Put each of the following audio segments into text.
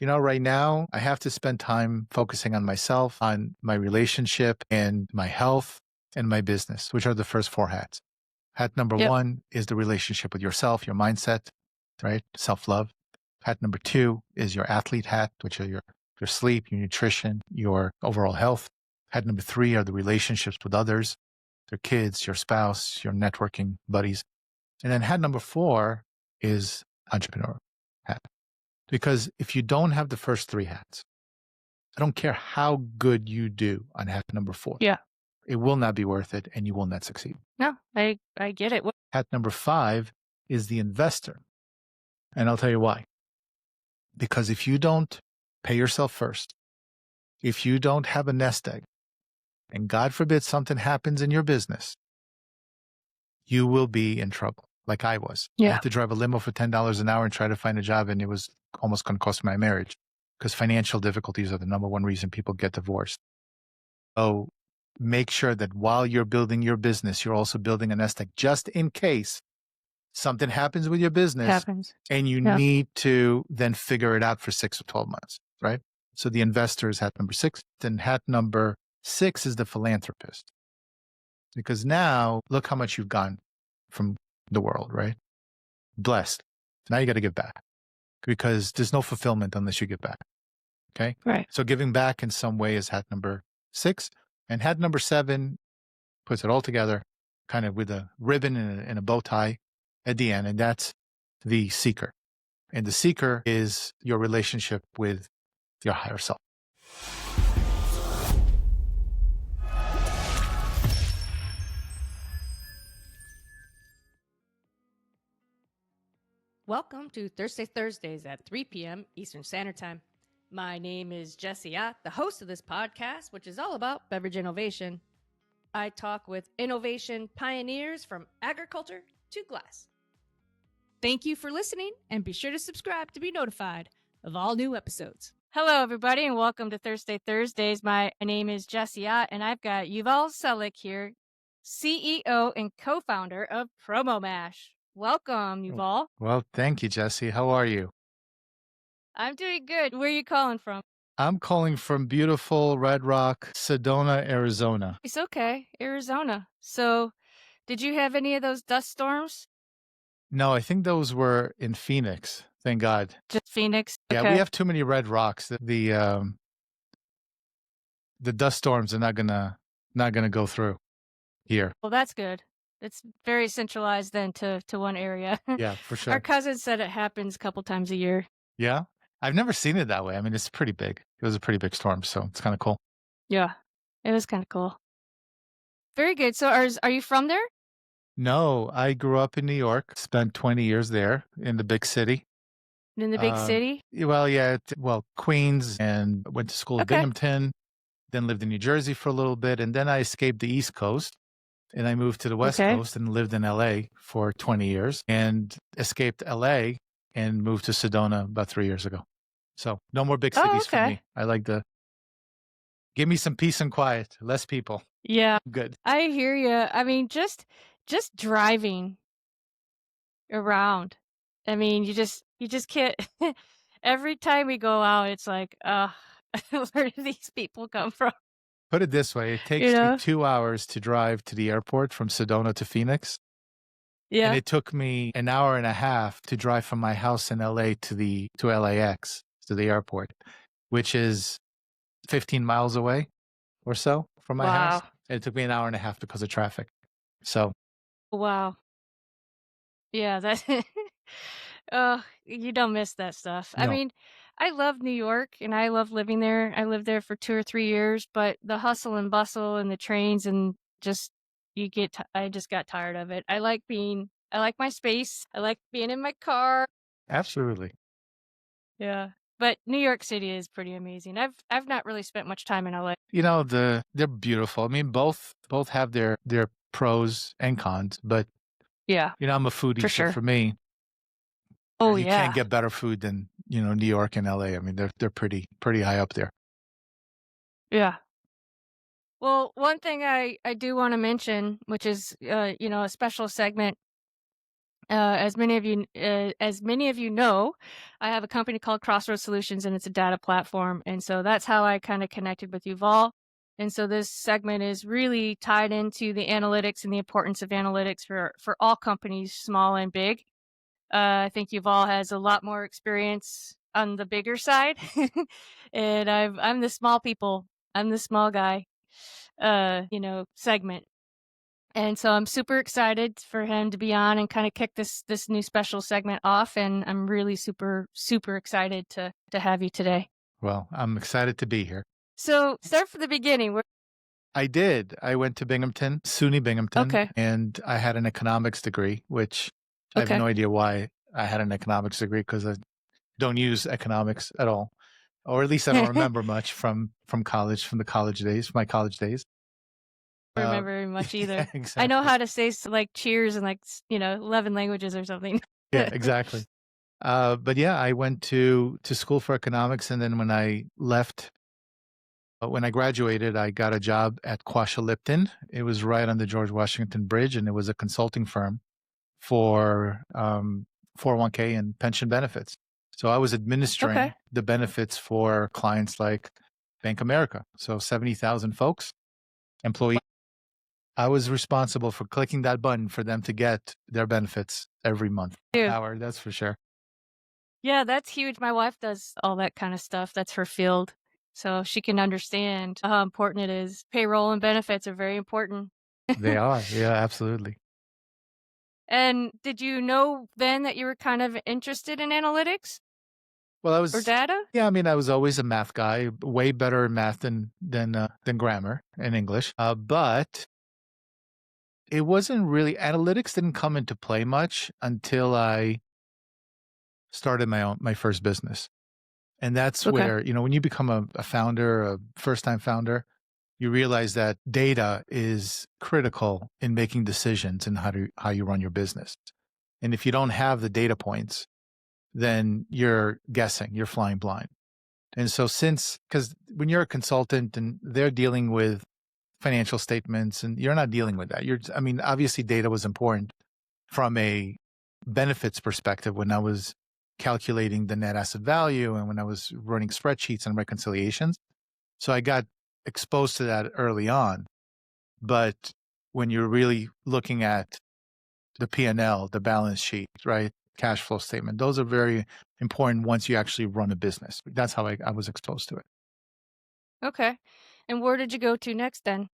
Right now I have to spend time focusing on myself, on my relationship and my health and my business, which are the first four hats. Hat number Yep. one is the relationship with yourself, your mindset, right? Self-love. Hat number two is your athlete hat, which are your sleep, your nutrition, your overall health. Hat number three are the relationships with others, your kids, your spouse, your networking buddies. And then hat number four is entrepreneur hat. Because if you don't have the first three hats, I don't care how good you do on hat number four, Yeah. it will not be worth it and you will not succeed. No, I get it. Hat number five is the investor. And I'll tell you why. Because if you don't pay yourself first, if you don't have a nest egg, and God forbid something happens in your business, you will be in trouble, like I was. I Yeah. had to drive a limo for $10 an hour and try to find a job, and it was almost going to cost me my marriage because financial difficulties are the number one reason people get divorced. So make sure that while you're building your business, you're also building a nest egg just in case something happens with your business and you Yeah. need to then figure it out for 6 or 12 months, right? So the investor is hat number 6. Then hat number 6 is the philanthropist. Because now look how much you've gotten from the world, right? Blessed. Now you got to give back because there's no fulfillment unless you give back. Okay. Right. So giving back in some way is hat number 6. And hat number 7 puts it all together kind of with a ribbon and a bow tie at the end. And that's the seeker. And the seeker is your relationship with your higher self. Welcome to Thursday Thursdays at 3 p.m. Eastern Standard Time. My name is Jes Ott, the host of this podcast, which is all about beverage innovation. I talk with innovation pioneers from agriculture to glass. Thank you for listening, and be sure to subscribe to be notified of all new episodes. Hello, everybody, and welcome to Thursday Thursdays. My name is Jes Ott, and I've got Yuval Selik here, CEO and co-founder of Promo Mash. Welcome, Yuval. Well, thank you, Jesse. How are you? I'm doing good. Where are you calling from? I'm calling from beautiful Red Rock, Sedona, Arizona. It's okay, Arizona. So, did you have any of those dust storms? No, I think those were in Phoenix. Thank God. Just Phoenix? Yeah, Okay. we have too many red rocks. The dust storms are not gonna go through here. Well, that's good. It's very centralized then to one area. Yeah, for sure. Our cousin said it happens a couple times a year. Yeah, I've never seen it that way. I mean, it's pretty big. It was a pretty big storm, so it's kind of cool. Yeah, it was kind of cool. Very good. So, are you from there? No, I grew up in New York. Spent 20 years there in the big city. In the big city? Well, yeah, Queens, and went to school in Binghamton. Then lived in New Jersey for a little bit, and then I escaped the East Coast. And I moved to the West Coast and lived in LA for 20 years and escaped LA and moved to Sedona about 3 years ago. So no more big cities for me. I like give me some peace and quiet, less people. Yeah. Good. I hear you. I mean, just driving around. I mean, you just can't. Every time we go out, it's like, where do these people come from? Put it this way. It takes me 2 hours to drive to the airport from Sedona to Phoenix. Yeah. And it took me an hour and a half to drive from my house in LA to LAX, to the airport, which is 15 miles away or so from my house. And it took me an hour and a half because of traffic. So. Wow. Yeah, that you don't miss that stuff. No. I mean, I love New York and I love living there. I lived there for 2 or 3 years, but the hustle and bustle and the trains and just I just got tired of it. I like my space. I like being in my car. Absolutely. Yeah. But New York City is pretty amazing. I've not really spent much time in LA. They're beautiful. I mean, both have their pros and cons, but yeah, I'm a foodie, for sure. So for me, you can't get better food than New York and LA. I mean, they're pretty high up there. Yeah. Well, one thing I do want to mention, which is a special segment As many of you know, I have a company called Crossroads Solutions, and it's a data platform. And so that's how I kind of connected with Yuval. And so this segment is really tied into the analytics and the importance of analytics for all companies, small and big. I think Yuval has a lot more experience on the bigger side, and I'm the small people. I'm the small guy, segment. And so I'm super excited for him to be on and kind of kick this new special segment off. And I'm really super, super excited to have you today. Well, I'm excited to be here. So start from the beginning. I did. I went to Binghamton, SUNY Binghamton, Okay. and I had an economics degree, which I have Okay. no idea why I had an economics degree because I don't use economics at all, or at least I don't remember much from college, from the college days, my college days. Remember very much Yeah, either. I know exactly. how to say like cheers in 11 languages or something. Yeah, exactly. But yeah, I went to school for economics, and then when I graduated, I got a job at Quasha Lipton. It was right on the George Washington Bridge, and it was a consulting firm for 401k and pension benefits. So I was administering Okay. the benefits for clients like Bank America. So 70,000 folks, employees. I was responsible for clicking that button for them to get their benefits every month. Dude. Howard, that's for sure. Yeah, that's huge. My wife does all that kind of stuff. That's her field. So she can understand how important it is. Payroll and benefits are very important. They are. Yeah, absolutely. And did you know then that you were kind of interested in analytics Well, or data? yeah, I mean, I was always a math guy, way better in math than grammar and English. But it wasn't really analytics didn't come into play much until I started my first business. And that's Okay. where, when you become a founder, a first-time founder, you realize that data is critical in making decisions and how you run your business. And if you don't have the data points, then you're guessing, you're flying blind. And so because when you're a consultant and they're dealing with financial statements and you're not dealing with that, I mean, obviously data was important from a benefits perspective when I was calculating the net asset value and when I was running spreadsheets and reconciliations. So I got exposed to that early on. But when you're really looking at the P&L, the balance sheet, right? Cash flow statement, those are very important once you actually run a business. That's how I was exposed to it. Okay. And where did you go to next then?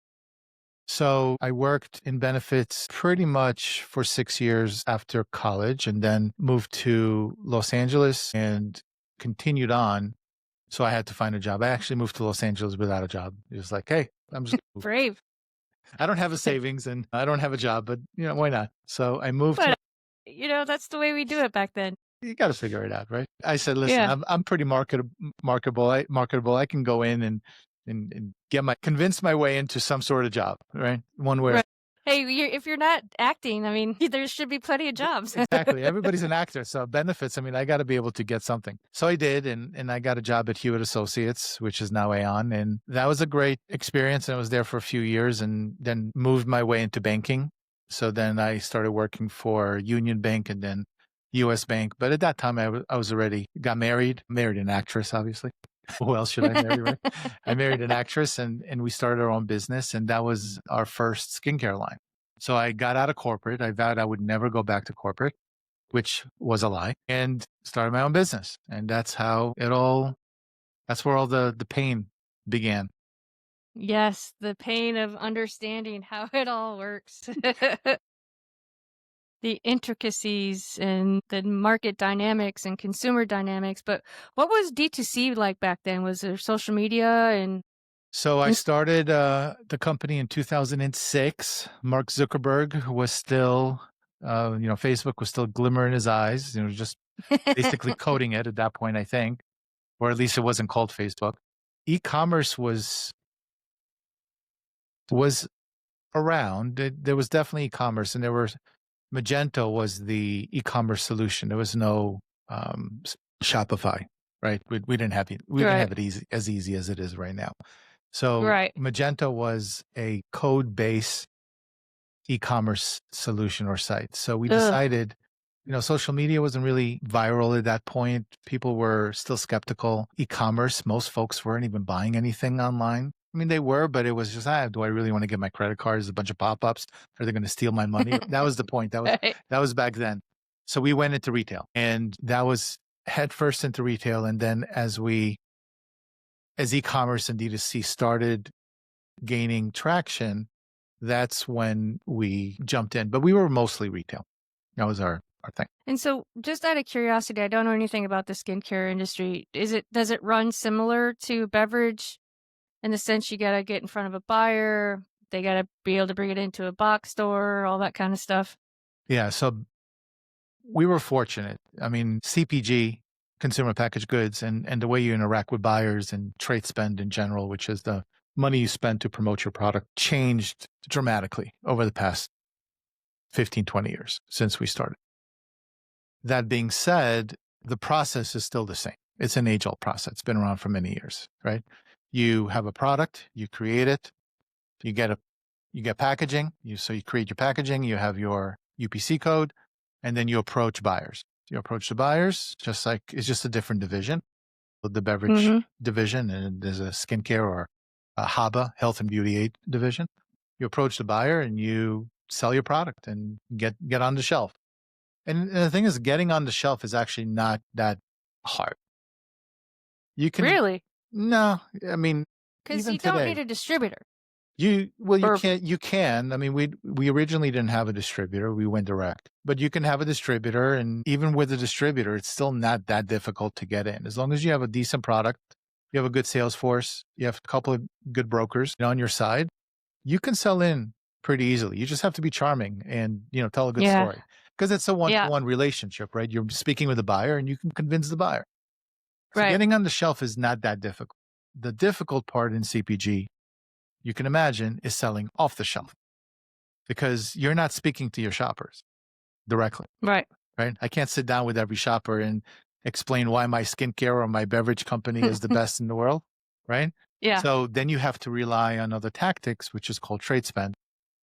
So I worked in benefits pretty much for 6 years after college and then moved to Los Angeles and continued on. So I had to find a job. I actually moved to Los Angeles without a job. It was like, hey, I'm just gonna move. Brave. I don't have a savings and I don't have a job, but why not? So I moved to But that's the way we do it back then. you got to figure it out, right? I said, listen, Yeah. I'm pretty marketable. Marketable. I can go in and convince my way into some sort of job, right? One way. Right. Hey, if you're not acting, I mean, there should be plenty of jobs. Exactly. Everybody's an actor. So benefits, I mean, I got to be able to get something. So I did. And I got a job at Hewitt Associates, which is now Aon. And that was a great experience. And I was there for a few years and then moved my way into banking. So then I started working for Union Bank and then US Bank. But at that time, I was already got married an actress, obviously. Who else should I marry, right? I married an actress and we started our own business. And that was our first skincare line. So I got out of corporate. I vowed I would never go back to corporate, which was a lie, and started my own business. And that's where all the pain began. Yes, the pain of understanding how it all works. The intricacies and the market dynamics and consumer dynamics. But what was D2C like back then? Was there social media and So I started the company in 2006. Mark Zuckerberg was still, Facebook was still glimmer in his eyes, just basically coding it at that point, I think, or at least it wasn't called Facebook. E-commerce was around. There was definitely e-commerce, and Magento was the e-commerce solution. There was no Shopify, right? We didn't have it. We didn't have it easy as it is right now. So Right. Magento was a code-based e-commerce solution or site. So we decided Social media wasn't really viral at that point. People were still skeptical. E-commerce, most folks weren't even buying anything online. I mean, they were, but it was just, do I really want to get my credit card? There's a bunch of pop-ups. Are they going to steal my money? That was the point. Right. That was back then. So we went into retail, and that was head first into retail. And then as e-commerce and D2C started gaining traction, that's when we jumped in. But we were mostly retail. That was our thing. And so, just out of curiosity, I don't know anything about the skincare industry. Does it run similar to beverage in the sense you gotta get in front of a buyer, they gotta be able to bring it into a box store, all that kind of stuff? Yeah. So we were fortunate. I mean, CPG, consumer packaged goods, and the way you interact with buyers and trade spend in general, which is the money you spend to promote your product, changed dramatically over the past 15, 20 years since we started. That being said, the process is still the same. It's an age-old process. It's been around for many years, right? You have a product, you create it, you get packaging. So you create your packaging, you have your UPC code, and then you approach buyers. You approach the buyers, just like it's just a different division, the beverage division, and there's a skincare or a HABA, health and beauty aid division. You approach the buyer and you sell your product and get on the shelf. And the thing is, getting on the shelf is actually not that hard. You can Really? No, I mean, Because even you don't today, need a distributor. you Or- can't. You can. I mean, we originally didn't have a distributor. We went direct, but you can have a distributor, and even with a distributor, it's still not that difficult to get in. As long as you have a decent product, you have a good sales force, you have a couple of good brokers on your side, you can sell in pretty easily. You just have to be charming and tell a good Yeah. story, because it's a one-to-one relationship, right? You're speaking with the buyer, and you can convince the buyer. So Right. getting on the shelf is not that difficult. The difficult part in CPG, you can imagine, is selling off the shelf, because you're not speaking to your shoppers directly, Right. right? I can't sit down with every shopper and explain why my skincare or my beverage company is the best in the world, right? Yeah. So then you have to rely on other tactics, which is called trade spend.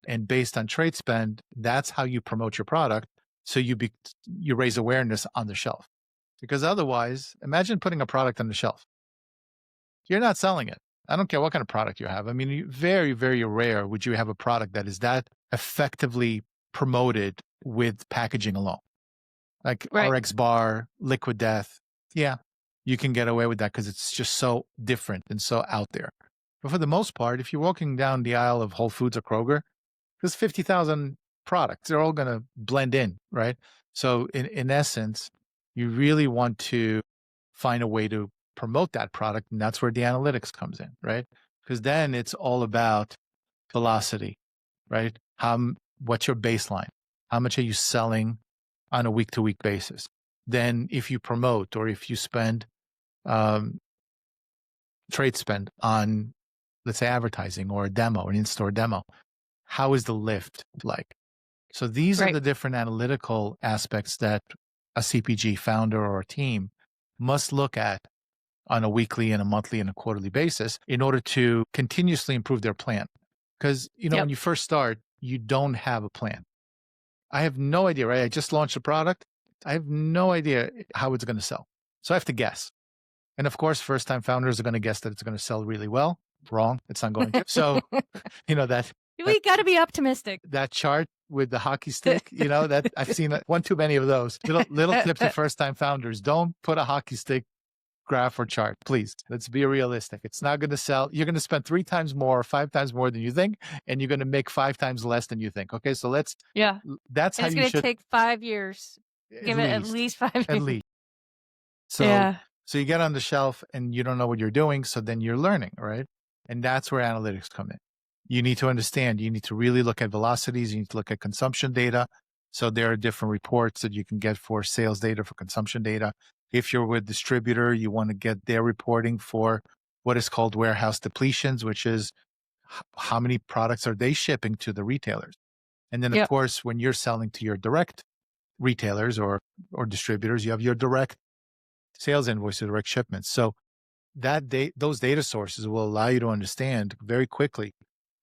And based on trade spend, that's how you promote your product. So you raise awareness on the shelf. Because otherwise, imagine putting a product on the shelf. You're not selling it. I don't care what kind of product you have. I mean, very, very rare would you have a product that is that effectively promoted with packaging alone. Like RX Bar, Liquid Death. Yeah, you can get away with that because it's just so different and so out there. But for the most part, if you're walking down the aisle of Whole Foods or Kroger, there's 50,000 products. They're all going to blend in, right? So in essence, you really want to find a way to promote that product. And that's where the analytics comes in, right? Because then it's all about velocity, right? What's your baseline? How much are you selling on a week-to-week basis? Then if you promote or if you spend trade spend on, let's say, advertising or a demo, an in-store demo, how is the lift like? So these are the different analytical aspects that a CPG founder or a team must look at on a weekly and a monthly and a quarterly basis in order to continuously improve their plan. Because, when you first start, you don't have a plan. I have no idea, right? I just launched a product. I have no idea how it's going to sell. So I have to guess. And of course, first-time founders are going to guess that it's going to sell really well. Wrong. It's not going to. So, we got to be optimistic. That chart with the hockey stick, that I've seen one too many of those. Little tip to first-time founders: don't put a hockey stick graph or chart, please. Let's be realistic. It's not going to sell. You're going to spend 3 times more or 5 times more than you think, and you're going to make 5 times less than you think. Okay, so that's how you should. It's going to take 5 years. Give it at least 5 years. At least. So you get on the shelf and you don't know what you're doing, so then you're learning, right? And that's where analytics come in. You need to understand, you need to really look at velocities, you need to look at consumption data. So there are different reports that you can get for sales data, for consumption data. If you're with a distributor, you want to get their reporting for what is called warehouse depletions, which is how many products are they shipping to the retailers. And then, of course, when you're selling to your direct retailers or distributors, you have your direct sales invoices, direct shipments. So those data sources will allow you to understand very quickly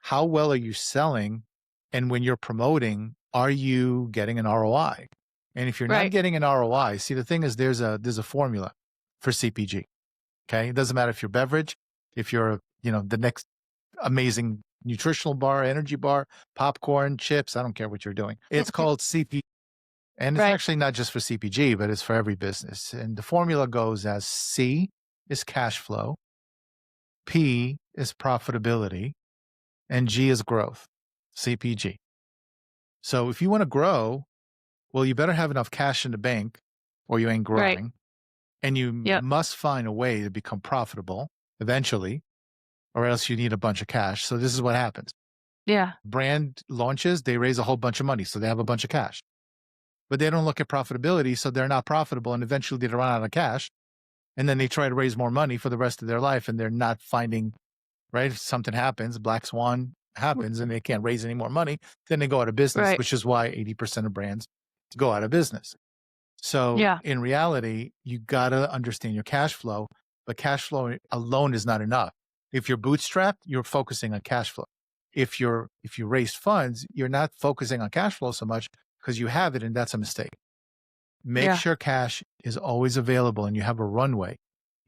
how well are you selling, and when you're promoting, are you getting an ROI? And if you're not Right. getting an ROI, see, the thing is there's a formula for CPG. Okay. It doesn't matter if you're beverage, if you're, the next amazing nutritional bar, energy bar, popcorn, chips, I don't care what you're doing. It's called CPG. And it's Right. actually not just for CPG, but it's for every business. And the formula goes as C is cash flow, P is profitability, and G is growth, CPG. So if you want to grow, well, you better have enough cash in the bank or you ain't Right. growing. And you Yep. must find a way to become profitable eventually, or else you need a bunch of cash. So this is what happens. Yeah. Brand launches, they raise a whole bunch of money. So they have a bunch of cash. But they don't look at profitability. So they're not profitable. And eventually they run out of cash. And then they try to raise more money for the rest of their life. And they're not finding, right? If something happens, black swan happens, and they can't raise any more money, then they go out of business, Right. which is why 80% of brands go out of business. So Yeah. in reality, you got to understand your cash flow, but cash flow alone is not enough. If you're bootstrapped, you're focusing on cash flow. If you raise funds, you're not focusing on cash flow so much because you have it, and that's a mistake. Make Yeah. sure cash is always available and you have a runway,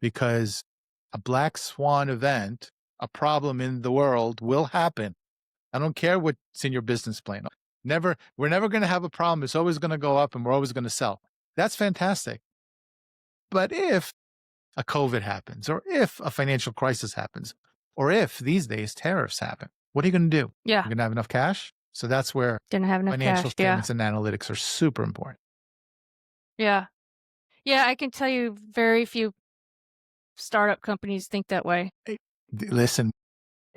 because a black swan event, a problem in the world will happen. I don't care what's in your business plan. We're never going to have a problem. It's always going to go up and we're always going to sell. That's fantastic. But if a COVID happens, or if a financial crisis happens, or if these days tariffs happen, what are you going to do? Yeah. You're going to have enough cash? So that's where Didn't have enough financial cash. Yeah. statements and analytics are super important. Yeah. Yeah. I can tell you very few startup companies think that way. Listen,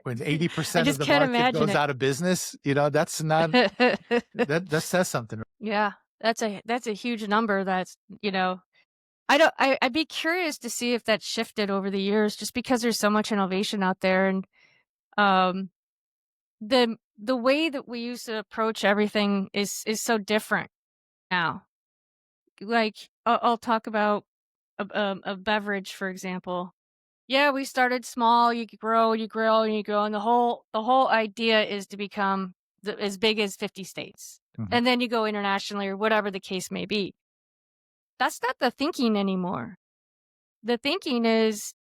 when I 80% of just the can't market imagine goes it. out of business, that's not, that says something. Yeah. That's a huge number. That's, I'd be curious to see if that shifted over the years, just because there's so much innovation out there. And um the way that we used to approach everything is so different now. Like, I'll talk about a beverage, for example. Yeah, we started small. You grow, you grow, and you grow, and the whole idea is to become as big as 50 states, and then you go internationally or whatever the case may be. That's not the thinking anymore. The thinking is,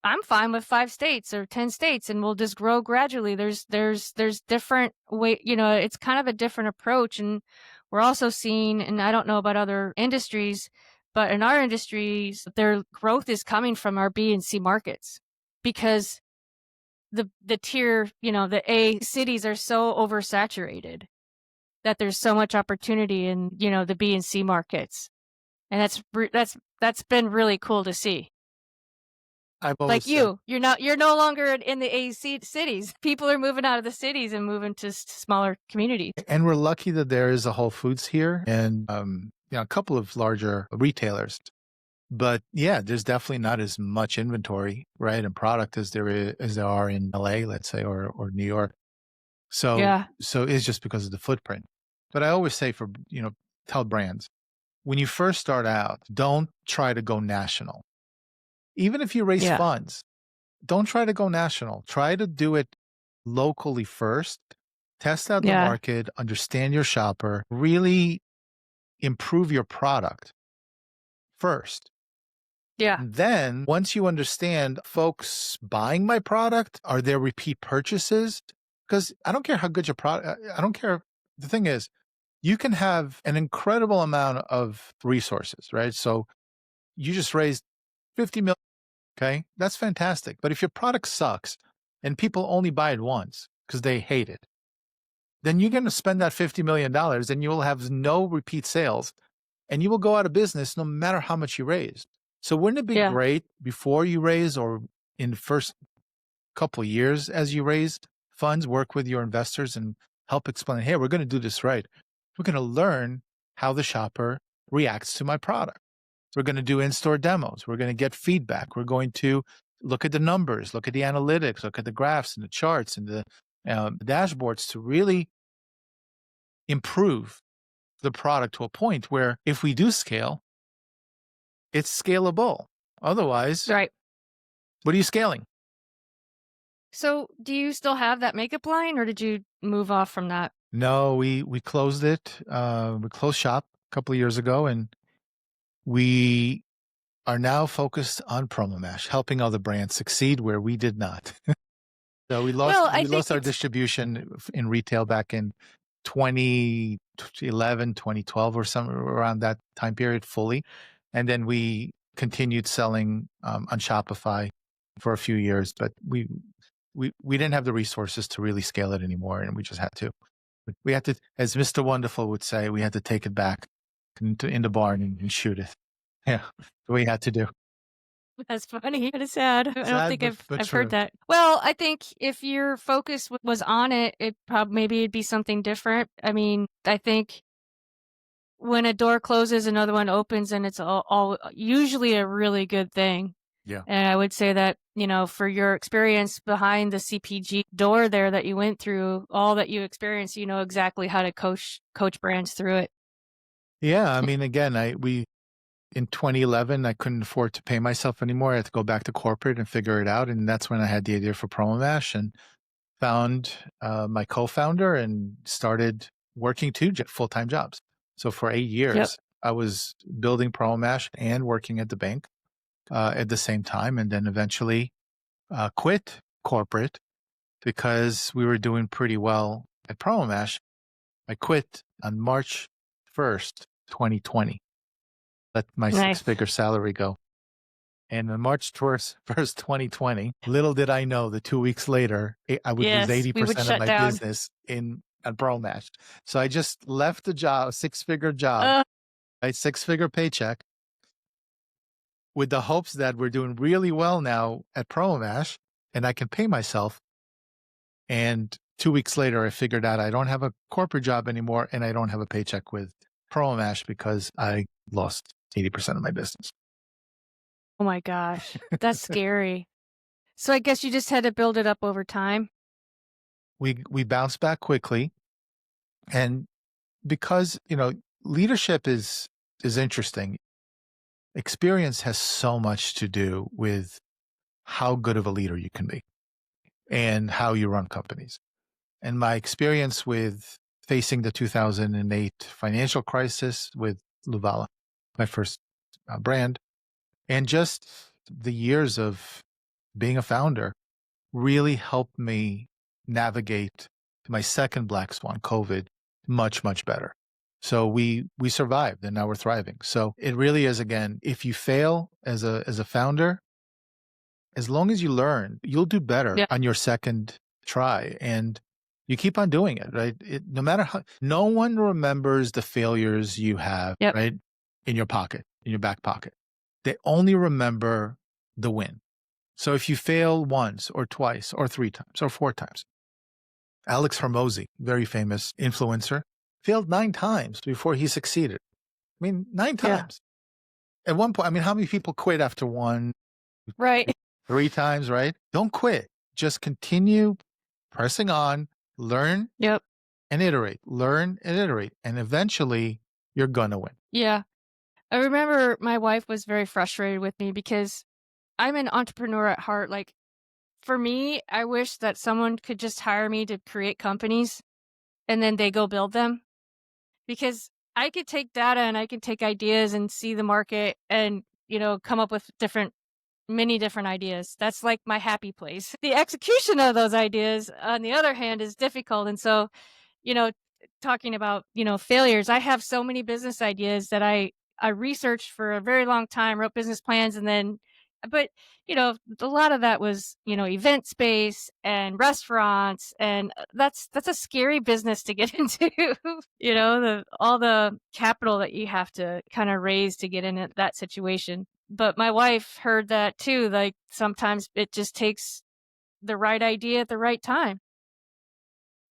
I'm fine with 5 states or 10 states, and we'll just grow gradually. There's different way, it's kind of a different approach. And we're also seeing, and I don't know about other industries, but in our industries, their growth is coming from our B and C markets, because the tier, the A cities are so oversaturated that there's so much opportunity in, the B and C markets. And that's been really cool to see. I've always Like said, you're no longer in the AC cities. People are moving out of the cities and moving to smaller communities. and we're lucky that there is a Whole Foods here and a couple of larger retailers. But yeah, there's definitely not as much inventory, right, and product as there are in LA, let's say, or New York. So Yeah. so it's just because of the footprint. But I always say tell brands, when you first start out, don't try to go national. Even if you raise Yeah. funds, don't try to go national. Try to do it locally first. Test out the Yeah. market, understand your shopper, really improve your product first. Yeah. And then once you understand folks buying my product, are there repeat purchases? Because I don't care how good your product, I don't care. The thing is, you can have an incredible amount of resources, right? So you just raised 50 million. Okay. That's fantastic. But if your product sucks and people only buy it once because they hate it, then you're going to spend that $50 million and you will have no repeat sales and you will go out of business no matter how much you raised. So wouldn't it be Yeah. great before you raise, or in the first couple of years as you raised funds, work with your investors and help explain, hey, we're going to do this right. We're going to learn how the shopper reacts to my product. We're going to do in-store demos. We're going to get feedback. We're going to look at the numbers, look at the analytics, look at the graphs and the charts and the dashboards to really improve the product to a point where if we do scale, it's scalable. Otherwise, Right. what are you scaling? So, do you still have that makeup line, or did you move off from that? No, we closed it. We closed shop. couple of years ago, and we are now focused on promo mash, helping other brands succeed where we did not. So Well, I we think lost our distribution in retail back in 2011, 2012, or somewhere around that time period fully. And then we continued selling on Shopify for a few years, but we didn't have the resources to really scale it anymore, and we just had to. We had to, as Mr. Wonderful would say, we had to take it back in the barn and shoot it. Yeah, we had to do. that's funny. Kind of sad. I don't Sad, think but I've heard true. that. Well, I think if your focus was on it, it probably maybe it'd be something different. I mean, I think when a door closes, another one opens, and it's all usually a really good thing. Yeah. And I would say that, for your experience behind the CPG door there that you went through, all that you experienced, you know exactly how to coach brands through it. Yeah. I mean, again, in 2011, I couldn't afford to pay myself anymore. I had to go back to corporate and figure it out. And that's when I had the idea for Promo Mash and found my co-founder and started working two full-time jobs. So for 8 Yep. years, I was building Promo Mash and working at the bank at the same time. And then eventually quit corporate because we were doing pretty well at Promo Mash. I quit on March 1st, 2020. Let my Nice. six-figure salary go. And on March 1st, 2020, little did I know that 2 weeks later, I would lose Yes, we would 80% of shut my down. business at ProMatch. So I just left a job, a six-figure job, Uh, a six-figure paycheck, with the hopes that we're doing really well now at ProMash and I can pay myself. And 2 weeks later, I figured out I don't have a corporate job anymore and I don't have a paycheck with ProMash because I lost 80% of my business. oh my gosh, that's scary. So I guess you just had to build it up over time. We bounced back quickly, and because leadership is interesting. Experience has so much to do with how good of a leader you can be and how you run companies. And my experience with facing the 2008 financial crisis with Luvala, my first brand, and just the years of being a founder really helped me navigate my second black swan, COVID, much, much better. So we survived and now we're thriving. So it really is, again, if you fail as a founder, as long as you learn, you'll do better Yeah. on your second try and you keep on doing it, right? No matter how, no one remembers the failures you have, Yep. right? In your pocket, in your back pocket. They only remember the win. So if you fail once or twice or 3 times or 4 times, Alex Hormozy, very famous influencer, failed 9 times before he succeeded. I mean, 9 Yeah. times. At one point, I mean, how many people quit after 1, Right. 3 times, right? Don't quit. Just continue pressing on, learn Yep. and iterate, learn and iterate, and eventually you're gonna win. Yeah. I remember my wife was very frustrated with me because I'm an entrepreneur at heart. Like, for me, I wish that someone could just hire me to create companies and then they go build them, because I could take data and I can take ideas and see the market and, come up with many different ideas. That's like my happy place. The execution of those ideas, on the other hand, is difficult. And so, you know, talking about, failures, I have so many business ideas that I researched for a very long time, wrote business plans, and then, but, a lot of that was, event space and restaurants, and that's a scary business to get into. All the capital that you have to kind of raise to get in that situation. But my wife heard that too. Like, sometimes it just takes the right idea at the right time.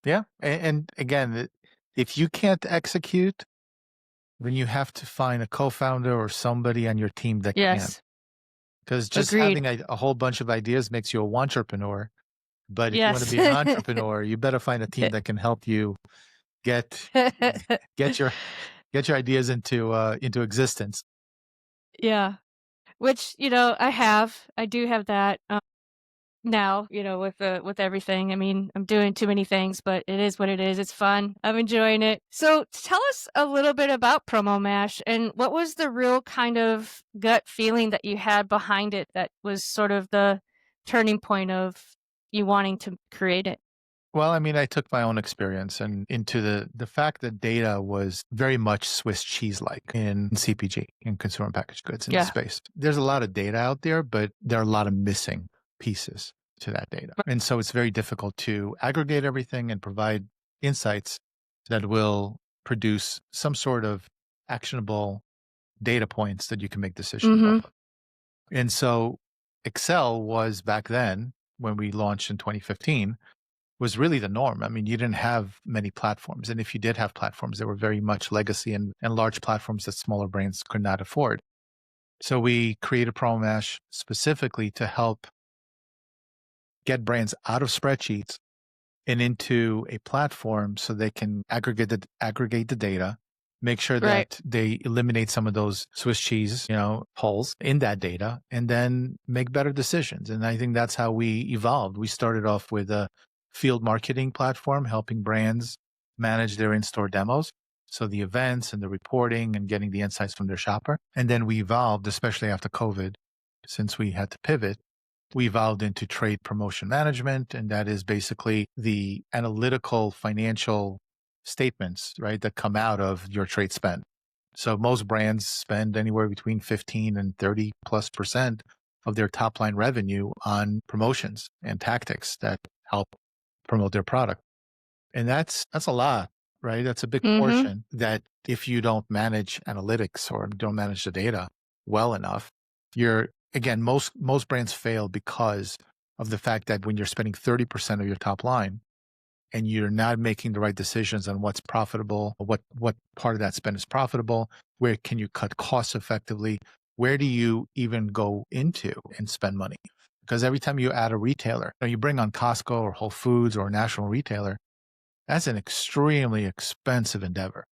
Yeah. And again, if you can't execute, then you have to find a co-founder or somebody on your team that can. Yes. Because just Agreed. having a whole bunch of ideas makes you a entrepreneur. But if you want to Yes. be an entrepreneur, you better find a team that can help you get get your ideas into existence. Yeah. Which, I do have that. now, with everything. I mean, I'm doing too many things, but it is what it is. It's fun. I'm enjoying it. So tell us a little bit about Promo Mash and what was the real kind of gut feeling that you had behind it that was sort of the turning point of you wanting to create it? Well, I mean, I took my own experience and into the fact that data was very much Swiss cheese-like in CPG, in consumer packaged goods in the Yeah. space. There's a lot of data out there, but there are a lot of missing pieces to that data. And so it's very difficult to aggregate everything and provide insights that will produce some sort of actionable data points that you can make decisions off Mm-hmm. of. And so Excel was back then, when we launched in 2015, was really the norm. I mean, you didn't have many platforms. And if you did have platforms, they were very much legacy and large platforms that smaller brands could not afford. So we created ProMash specifically to help get brands out of spreadsheets and into a platform so they can aggregate the data, make sure Right. that they eliminate some of those Swiss cheese, holes in that data, and then make better decisions. And I think that's how we evolved. We started off with a field marketing platform, helping brands manage their in-store demos. So the events and the reporting and getting the insights from their shopper. And then we evolved, especially after COVID, since we had to pivot, we evolved into trade promotion management, and that is basically the analytical financial statements, right, that come out of your trade spend. So most brands spend anywhere between 15 and 30+% of their top line revenue on promotions and tactics that help promote their product. And that's a lot, right? That's a big Mm-hmm. portion that if you don't manage analytics or don't manage the data well enough, you're again, most brands fail because of the fact that when you're spending 30% of your top line and you're not making the right decisions on what's profitable, what part of that spend is profitable, where can you cut costs effectively, where do you even go into and spend money? Because every time you add a retailer, you bring on Costco or Whole Foods or a national retailer, that's an extremely expensive endeavor.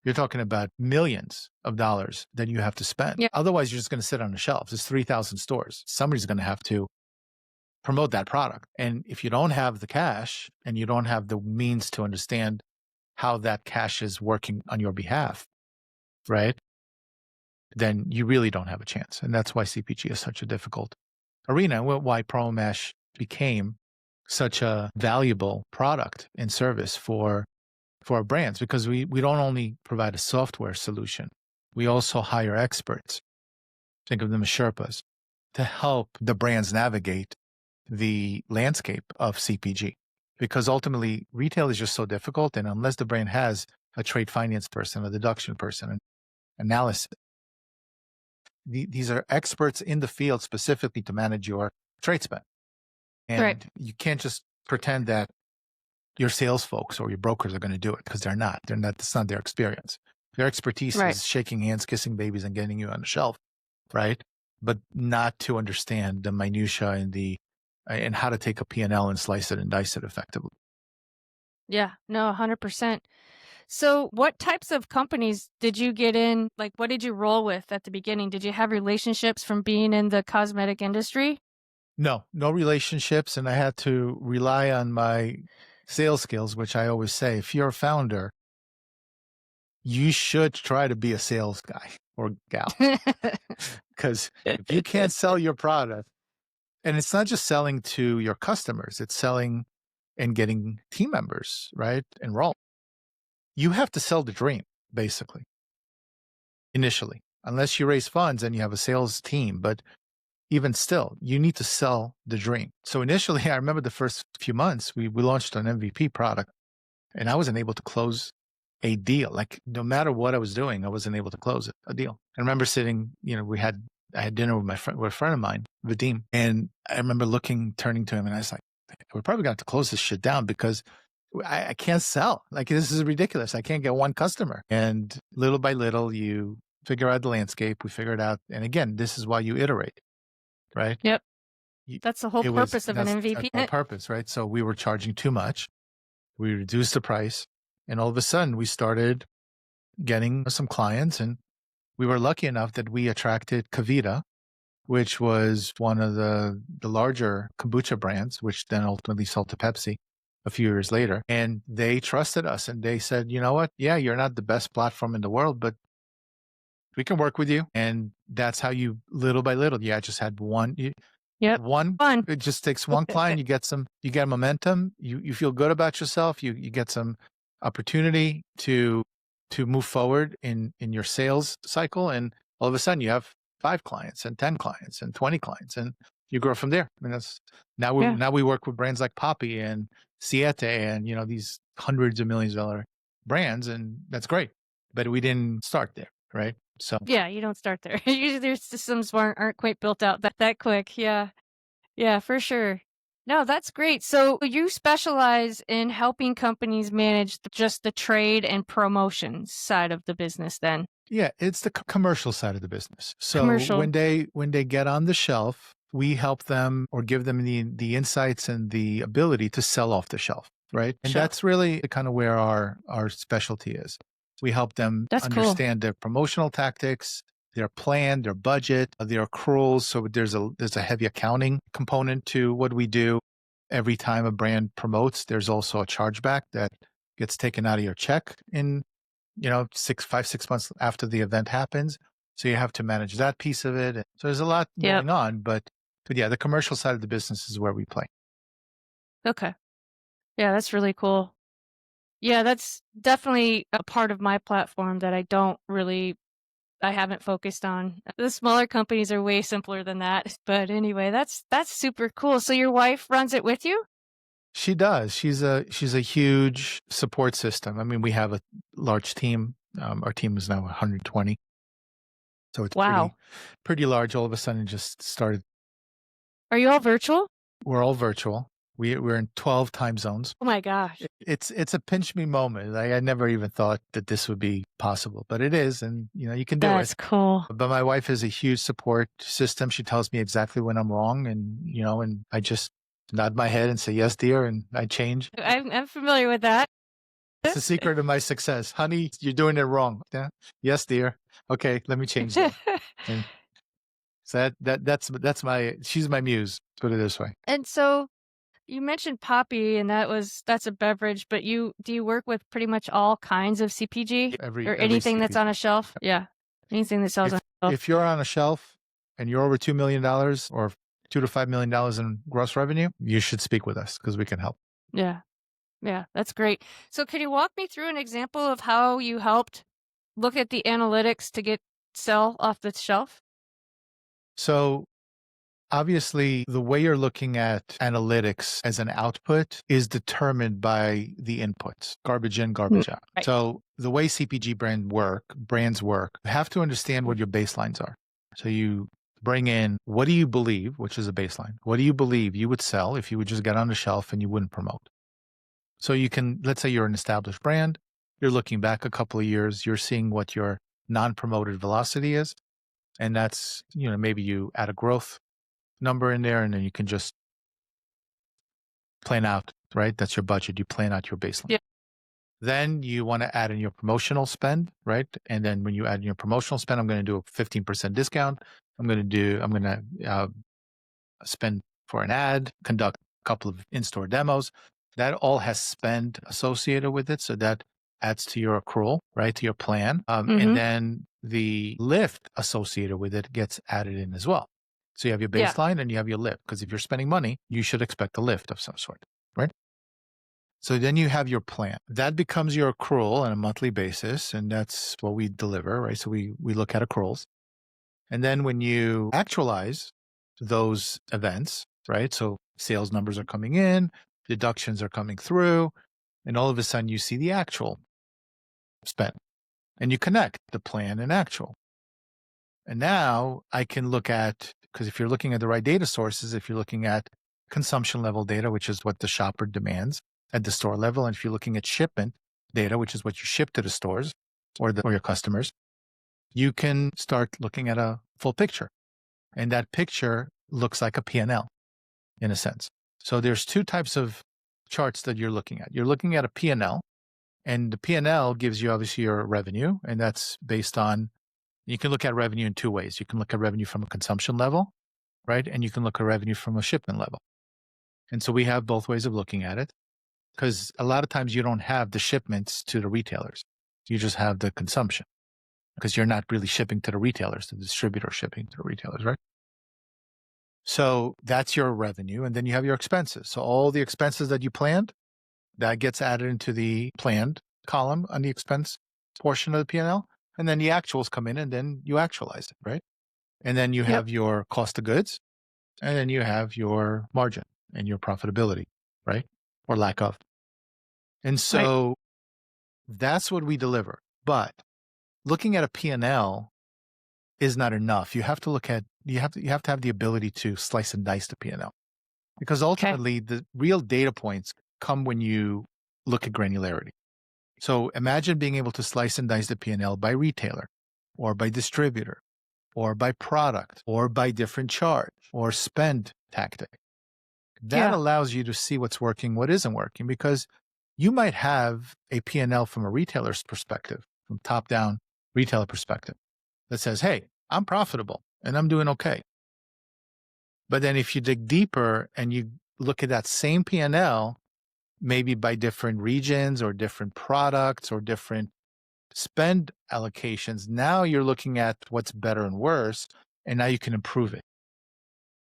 You're talking about millions of dollars that you have to spend. Yeah. Otherwise, you're just going to sit on the shelves. There's 3,000 stores. Somebody's going to have to promote that product. And if you don't have the cash and you don't have the means to understand how that cash is working on your behalf, right, then you really don't have a chance. And that's why CPG is such a difficult arena, and why ProMesh became such a valuable product and service for our brands, because we don't only provide a software solution, we also hire experts. Think of them as Sherpas to help the brands navigate the landscape of CPG. Because ultimately, retail is just so difficult. And unless the brand has a trade finance person, a deduction person, an analysis, these are experts in the field specifically to manage your trade spend. Right. And you can't just pretend that your sales folks or your brokers are going to do it, because they're not. That's not their experience. Their expertise Right. is shaking hands, kissing babies, and getting you on the shelf, right? But not to understand the minutia and how to take a P&L and slice it and dice it effectively. Yeah. No, 100%. So, what types of companies did you get in? Like, what did you roll with at the beginning? Did you have relationships from being in the cosmetic industry? No relationships, and I had to rely on my sales skills, which I always say, if you're a founder, you should try to be a sales guy or gal, because if you can't sell your product, and it's not just selling to your customers, it's selling and getting team members, right, enrolled. You have to sell the dream, basically, initially, unless you raise funds and you have a sales team. But even still, you need to sell the dream. So initially, I remember the first few months, we launched an MVP product, and I wasn't able to close a deal. Like, no matter what I was doing, I wasn't able to close a deal. I remember sitting, I had dinner with with a friend of mine, Vadim, and I remember turning to him, and I was like, we're probably going to have to close this shit down, because I can't sell. Like, this is ridiculous. I can't get one customer. And little by little, you figure out the landscape. We figure it out. And again, this is why you iterate, right? Yep. You- That's the whole purpose of an that's MVP. the whole purpose, right? So we were charging too much. We reduced the price, and all of a sudden we started getting some clients, and we were lucky enough that we attracted Kavita, which was one of the larger kombucha brands, which then ultimately sold to Pepsi a few years later. And they trusted us and they said, you know what? Yeah, you're not the best platform in the world, but we can work with you. And that's how you, little by little, I just had Yep. one, Fun. it just takes one client, you get momentum, you feel good about yourself, you get some opportunity to move forward in your sales cycle. And all of a sudden you have 5 clients and 10 clients and 20 clients and you grow from there. I mean, that's Yeah. now we work with brands like Poppy and Siete and, these hundreds of millions of dollar brands. And that's great. But we didn't start there. Right. So Yeah, you don't start there. Usually their systems aren't quite built out that quick. Yeah. Yeah, for sure. No, that's great. So you specialize in helping companies manage just the trade and promotion side of the business then. yeah, it's the commercial side of the business. So Commercial. when they get on the shelf, we help them or give them the insights and the ability to sell off the shelf, right? And Shelf. that's really kind of where our specialty is. We help them That's cool. understand their promotional tactics, their plan, their budget, their accruals. So there's a heavy accounting component to what we do. Every time a brand promotes, there's also a chargeback that gets taken out of your check in 6 months after the event happens. So you have to manage that piece of it. So there's a lot Yep. going on, but yeah, the commercial side of the business is where we play. Okay. Yeah, that's really cool. Yeah, that's definitely a part of my platform that I haven't focused on. The smaller companies are way simpler than that. But anyway, that's super cool. So your wife runs it with you? She does. She's a huge support system. I mean, we have a large team. Our team is now 120. So it's Wow. pretty large. All of a sudden, it just started. Are you all virtual? We're all virtual. We're in 12 time zones. Oh my gosh. It's a pinch me moment. I never even thought that this would be possible, but it is, and you can do That's it. cool. But my wife is a huge support system. She tells me exactly when I'm wrong, and and I just nod my head and say yes, dear, and I change. I'm familiar with that. It's the secret of my success, honey. You're doing it wrong. Yeah, yes, dear. Okay, let me change that. And so that's my she's my muse. Put it this way. And so you mentioned Poppy, and that's a beverage, but do you work with pretty much all kinds of CPG or Every anything that's CPG. on a shelf? Yeah. Anything that sells on a shelf. If you're on a shelf and you're over $2 million or $2 to $5 million in gross revenue, you should speak with us because we can help. Yeah. Yeah, that's great. So can you walk me through an example of how you helped look at the analytics to sell off the shelf? So obviously, the way you're looking at analytics as an output is determined by the inputs, garbage in, garbage out. Right. So the way CPG brands work, you have to understand what your baselines are. So you bring in, what do you believe, which is a baseline? What do you believe you would sell if you would just get on the shelf and you wouldn't promote? So let's say you're an established brand, you're looking back a couple of years, you're seeing what your non-promoted velocity is. And that's, maybe you add a growth number in there and then you can just plan out, right? That's your budget. You plan out your baseline. Yeah. Then you want to add in your promotional spend, right? And then when you add in your promotional spend, I'm going to do a 15% discount. I'm going to spend for an ad, conduct a couple of in-store demos. That all has spend associated with it. So that adds to your accrual, right? To your plan. And then the lift associated with it gets added in as well. So you have your baseline and you have your lift. Because if you're spending money, you should expect a lift of some sort, right? So then you have your plan. That becomes your accrual on a monthly basis. And that's what we deliver, right? So we look at accruals. And then when you actualize those events, right? So sales numbers are coming in, deductions are coming through, and all of a sudden you see the actual spend and you connect the plan and actual. And now I can look at, because if you're looking at the right data sources, if you're looking at consumption level data, which is what the shopper demands at the store level, and if you're looking at shipment data, which is what you ship to the stores or your customers, you can start looking at a full picture. And that picture looks like a P&L in a sense. So there's 2 types of charts that you're looking at. You're looking at a P&L, and the P&L gives you obviously your revenue, and that's based on, you can look at revenue in 2 ways. You can look at revenue from a consumption level, right? And you can look at revenue from a shipment level. And so we have both ways of looking at it, because a lot of times you don't have the shipments to the retailers. You just have the consumption, because you're not really shipping to the retailers, the distributor shipping to the retailers, right? So that's your revenue. And then you have your expenses. So all the expenses that you planned, that gets added into the planned column on the expense portion of the P&L. And then the actuals come in and then you actualize it, right? And then you Yep. have your cost of goods, and then you have your margin and your profitability, right? Or lack of. And so that's what we deliver. But looking at a P&L is not enough. You have to look at, you have to have the ability to slice and dice the P&L, because ultimately the real data points come when you look at granularity. So imagine being able to slice and dice the P&L by retailer or by distributor or by product or by different charge or spend tactic. That allows you to see what's working, what isn't working, because you might have a P&L from a retailer's perspective, from top-down retailer perspective, that says, hey, I'm profitable and I'm doing okay. But then if you dig deeper and you look at that same P&L, maybe by different regions or different products or different spend allocations, now you're looking at what's better and worse, and now you can improve it.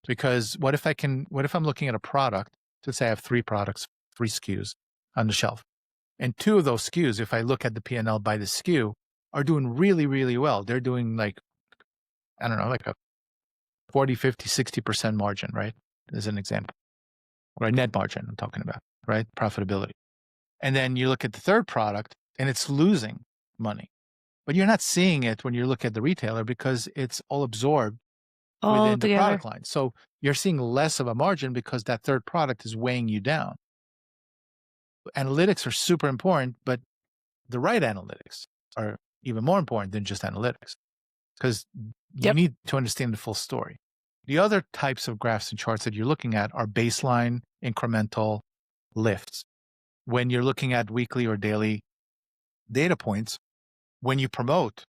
Because what if I'm looking at a product, let's say I have 3 products, 3 SKUs on the shelf, and 2 of those SKUs, if I look at the P&L by the SKU, are doing really, really well. They're doing like, I don't know, like a 40, 50, 60% margin, right? As an example, or a net margin I'm talking about, right? Profitability. And then you look at the third product and it's losing money, but you're not seeing it when you look at the retailer because it's all absorbed within the product line. So you're seeing less of a margin because that third product is weighing you down. Analytics are super important, but the right analytics are even more important than just analytics, because you need to understand the full story. The other types of graphs and charts that you're looking at are baseline, incremental, lifts. When you're looking at weekly or daily data points, when you promote,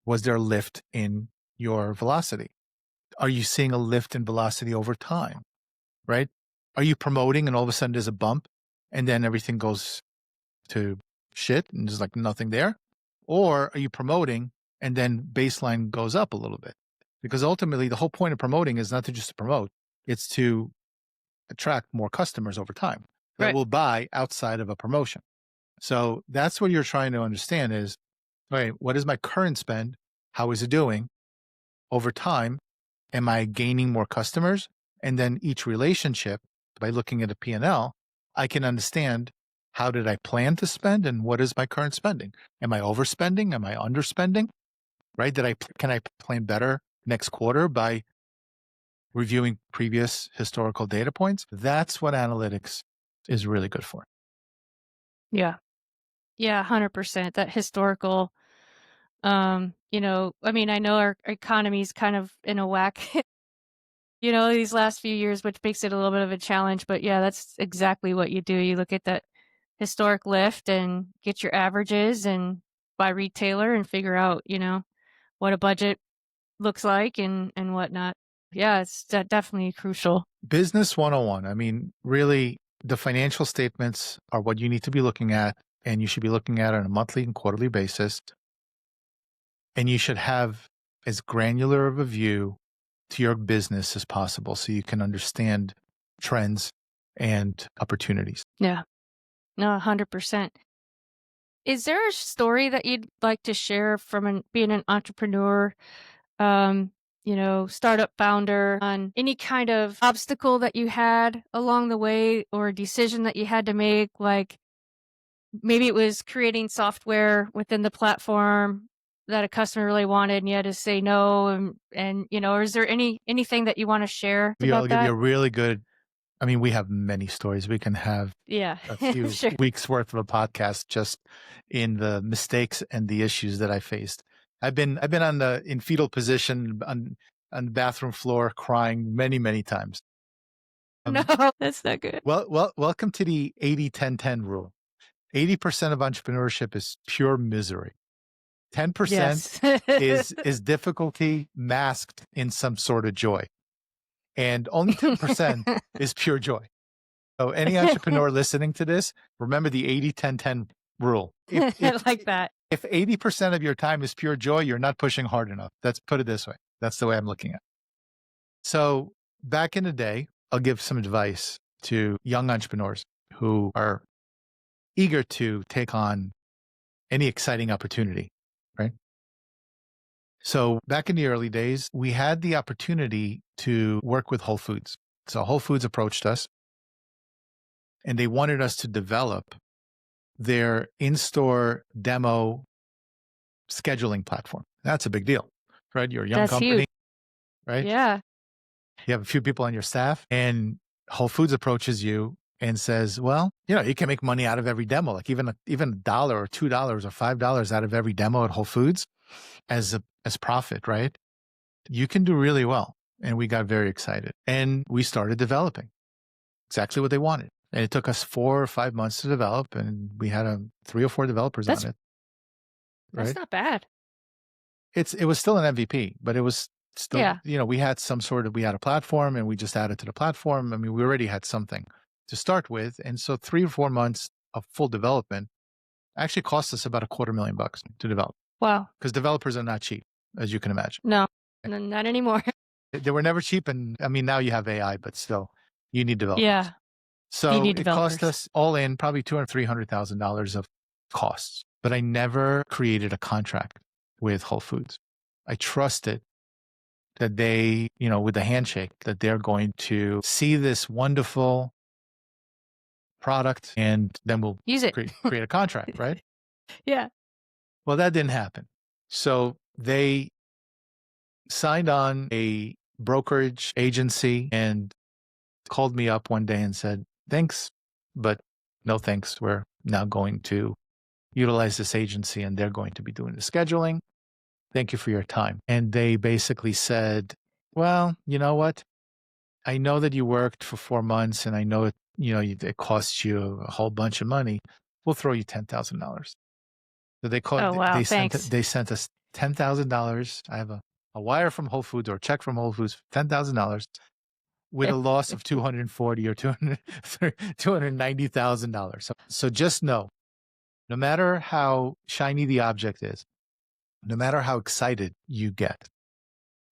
was there a lift in your velocity? Are you seeing a lift in velocity over time, right? Are you promoting and all of a sudden there's a bump and then everything goes to shit and there's like nothing there? Or are you promoting and then baseline goes up a little bit? Because ultimately the whole point of promoting is not to just promote, it's to attract more customers over time that will buy outside of a promotion. So that's what you're trying to understand is, right, what is my current spend? How is it doing over time? Am I gaining more customers? And then each relationship, by looking at a P&L, I can understand, how did I plan to spend and what is my current spending? Am I overspending? Am I underspending? Right? Can I plan better next quarter by reviewing previous historical data points? That's what analytics is really good for. Yeah. Yeah, 100%. That historical, I mean, I know our economy's kind of in a whack, these last few years, which makes it a little bit of a challenge. But yeah, that's exactly what you do. You look at that historic lift and get your averages and by retailer and figure out, what a budget looks like and whatnot. Yeah, it's definitely crucial. Business 101. I mean, really, the financial statements are what you need to be looking at, and you should be looking at it on a monthly and quarterly basis. And you should have as granular of a view to your business as possible so you can understand trends and opportunities. Yeah. No, 100%. Is there a story that you'd like to share from being an entrepreneur, startup founder, on any kind of obstacle that you had along the way or a decision that you had to make? Like maybe it was creating software within the platform that a customer really wanted and you had to say no, and or is there anything that you want to share I'll about give you that? a really good, I mean, we have many stories. We can have Yeah. a few Sure. weeks worth of a podcast just in the mistakes and the issues that I faced. I've been in fetal position on the bathroom floor crying many, many times. No, that's not good. Well, welcome to the 80-10-10 rule. 80% of entrepreneurship is pure misery. 10% Yes. is difficulty masked in some sort of joy. And only 10% is pure joy. So any entrepreneur listening to this, remember the 80-10-10 rule. I like that. If 80% of your time is pure joy, you're not pushing hard enough. Let's put it this way. That's the way I'm looking at it. So back in the day, I'll give some advice to young entrepreneurs who are eager to take on any exciting opportunity, right? So back in the early days, we had the opportunity to work with Whole Foods. So Whole Foods approached us and they wanted us to develop their in-store demo scheduling platform. That's a big deal, right? You're a young That's company, huge. right? Yeah. You have a few people on your staff and Whole Foods approaches you and says, well, you can make money out of every demo, like even $1 or $2 or $5 out of every demo at Whole Foods as profit, right? You can do really well. And we got very excited and we started developing exactly what they wanted. And it took us 4 or 5 months to develop and we had 3 or 4 developers on it. That's Right? not bad. It was still an MVP, but it was still, Yeah. we had we had a platform and we just added to the platform. I mean, we already had something to start with. And so 3 or 4 months of full development actually cost us about $250,000 to develop. Wow. Because developers are not cheap, as you can imagine. No, not anymore. They were never cheap. And I mean, now you have AI, but still, you need developers. Yeah. So need it cost developers. us all in probably $200,000-$300,000 of costs. But I never created a contract with Whole Foods. I trusted that they, with the handshake, that they're going to see this wonderful product and then we'll Use it. create a contract, right? Yeah. Well, that didn't happen. So they signed on a brokerage agency and called me up one day and said, thanks, but no thanks. We're now going to utilize this agency and they're going to be doing the scheduling. Thank you for your time. And they basically said, well, you know what? I know that you worked for 4 months and I know it costs you a whole bunch of money. We'll throw you $10,000. So Oh, wow. they Thanks. sent us $10,000. I have a wire from Whole Foods or a check from Whole Foods, $10,000 with a loss of $240,000 or $290,000. So just know, no matter how shiny the object is, no matter how excited you get,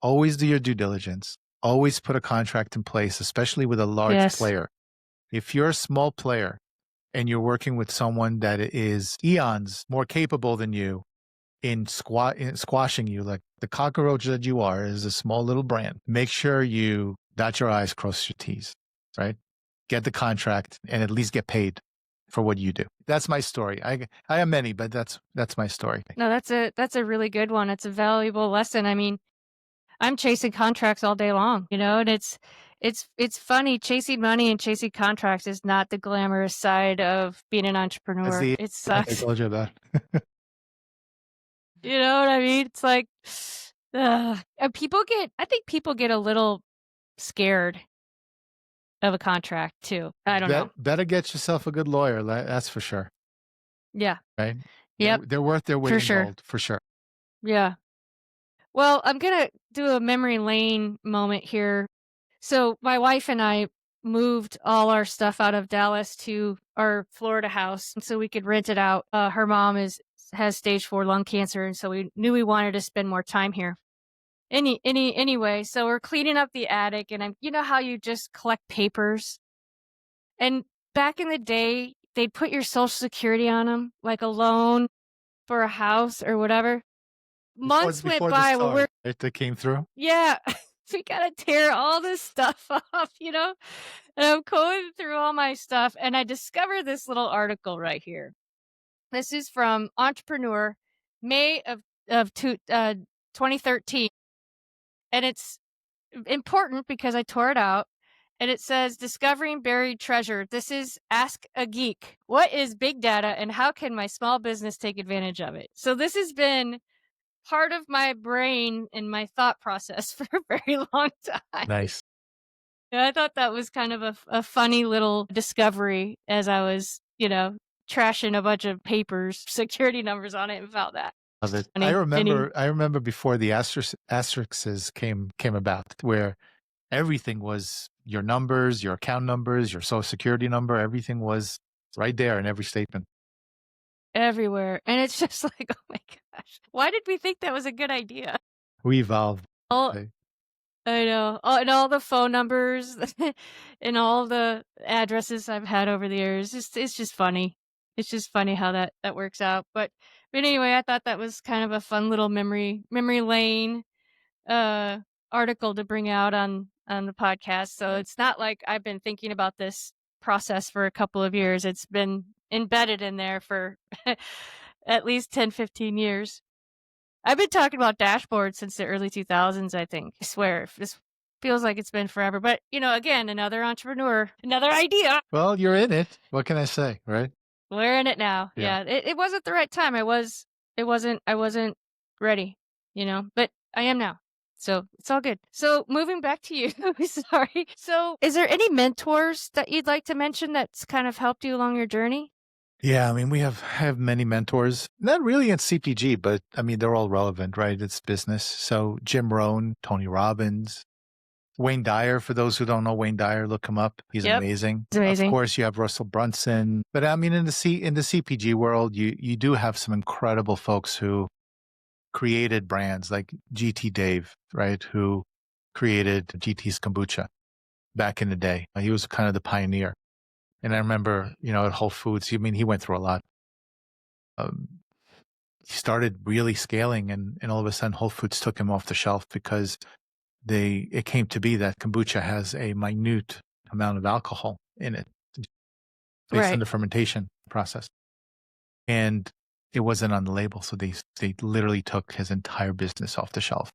always do your due diligence. Always put a contract in place, especially with a large player. If you're a small player and you're working with someone that is eons more capable than you in squashing you, like the cockroach that you are is a small little brand, make sure you dot your I's, cross your T's, right? Get the contract and at least get paid for what you do. That's my story. I have many, but that's my story. No, that's a really good one. It's a valuable lesson. I mean, I'm chasing contracts all day long, and it's funny. Chasing money and chasing contracts is not the glamorous side of being an entrepreneur. It I sucks. told you about. You know what I mean? It's like, and I think people get a little scared of a contract too. I don't know. Better get yourself a good lawyer. That's for sure. Yeah. Right? Yep. They're worth their weight in gold, for sure. Yeah. Well, I'm going to do a memory lane moment here. So my wife and I moved all our stuff out of Dallas to our Florida house so we could rent it out. Her mom has stage 4 lung cancer, and so we knew we wanted to spend more time here. Anyway, so we're cleaning up the attic, and you know how you just collect papers? And back in the day, they'd put your social security on them, like a loan for a house or whatever. Months went by where that came through. Yeah. We gotta tear all this stuff off, And I'm going through all my stuff, and I discovered this little article right here. This is from Entrepreneur, May of 2013, and it's important because I tore it out. And it says, discovering buried treasure. This is Ask a Geek. What is big data and how can my small business take advantage of it? So this has been part of my brain and my thought process for a very long time. Nice. Yeah, I thought that was kind of a funny little discovery as I was, trashing a bunch of papers, security numbers on it, and found that. Love it. I Any remember I remember before the asterisks came about, where everything was your numbers, your account numbers, your social security number, everything was right there in every statement. everywhere. And it's just like, oh my gosh, why did we think that was a good idea? We evolved. All Okay. I know. And all the phone numbers and all the addresses I've had over the years. It's just funny. It's just funny how that works out. But anyway, I thought that was kind of a fun little memory lane uh article to bring out on the podcast. So it's not like I've been thinking about this process for a couple of years. It's been embedded in there for at least 10-15 years. I've been talking about dashboards since the early 2000s, I think. I swear, this feels like it's been forever. But, again, another entrepreneur, another idea. Well, you're in it. What can I say, right? We're in it now. Yeah. Yeah. It wasn't the right time. I wasn't ready, but I am now. So it's all good. So moving back to you. Sorry. So is there any mentors that you'd like to mention that's kind of helped you along your journey? Yeah, I mean, we have many mentors, not really in CPG, but I mean, they're all relevant, right? It's business. So Jim Rohn, Tony Robbins, Wayne Dyer. For those who don't know Wayne Dyer, look him up. He's Yep. amazing. It's amazing. Of course, you have Russell Brunson, but I mean, in the CPG world, you do have some incredible folks who created brands like GT Dave, right? Who created GT's kombucha back in the day. He was kind of the pioneer. And I remember, at Whole Foods, he went through a lot. He started really scaling, and all of a sudden Whole Foods took him off the shelf because it came to be that kombucha has a minute amount of alcohol in it based on the fermentation process. And it wasn't on the label. So they literally took his entire business off the shelf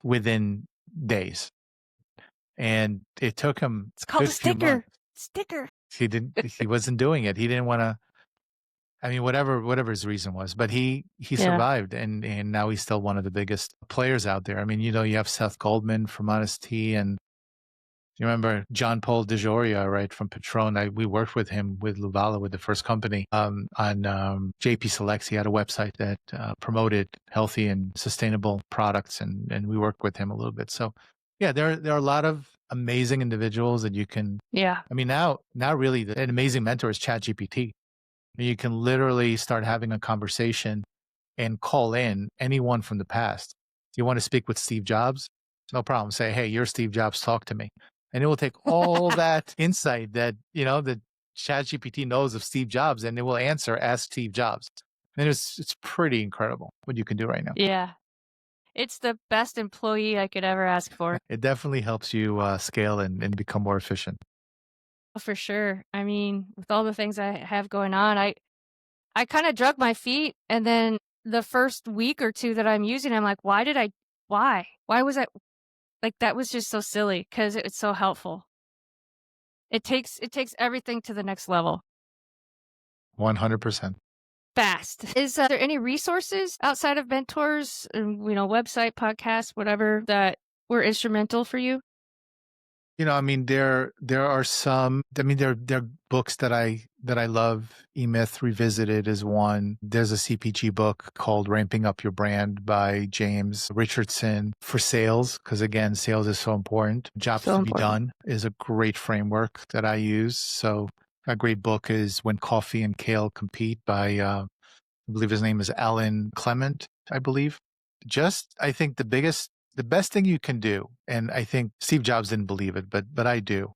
within days. And it took him. It's called a few sticker. months. Sticker. He wasn't doing it. He didn't want to. I mean, whatever his reason was, but he survived, and now he's still one of the biggest players out there. I mean, you have Seth Goldman from Honest Tea, and you remember John Paul DeJoria, right, from Patron. We worked with him with Luvala, with the first company, on JP Selects. He had a website that promoted healthy and sustainable products, and we worked with him a little bit. So, yeah, there are a lot of amazing individuals that you can. Yeah. I mean, now really, an amazing mentor is ChatGPT. You can literally start having a conversation and call in anyone from the past. You want to speak with Steve Jobs? No problem. Say, hey, you're Steve Jobs, talk to me. And it will take all that insight that, that ChatGPT knows of Steve Jobs, and it will answer as Steve Jobs. And it's pretty incredible what you can do right now. Yeah. It's the best employee I could ever ask for. It definitely helps you scale and become more efficient. For sure. I mean, with all the things I have going on, I kind of drug my feet, and then the first week or two that I'm using, I'm like, why was I like, that was just so silly because it's so helpful. It takes everything to the next level. 100%. Fast. Is there any resources outside of mentors, website, podcast, whatever, that were instrumental for you? I mean, there are some. I mean, there are books that I love. E-Myth Revisited is one. There's a CPG book called Ramping Up Your Brand by James Richardson for sales, because again, sales is so important. Jobs to Be Done is a great framework that I use. So a great book is When Coffee and Kale Compete by I believe his name is Alan Clement, I believe. I think the best thing you can do, and I think Steve Jobs didn't believe it, but I do,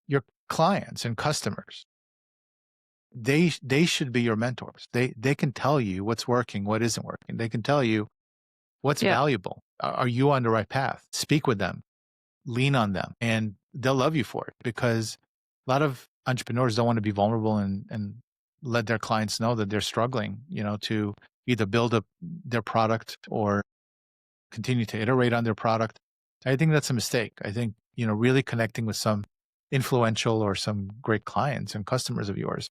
your clients and customers, they should be your mentors. They can tell you what's working, what isn't working. They can tell you what's valuable. Are you on the right path? Speak with them, lean on them, and they'll love you for it, because a lot of entrepreneurs don't want to be vulnerable and let their clients know that they're struggling, to either build up their product or continue to iterate on their product. I think that's a mistake. I think, really connecting with some influential or some great clients and customers of yours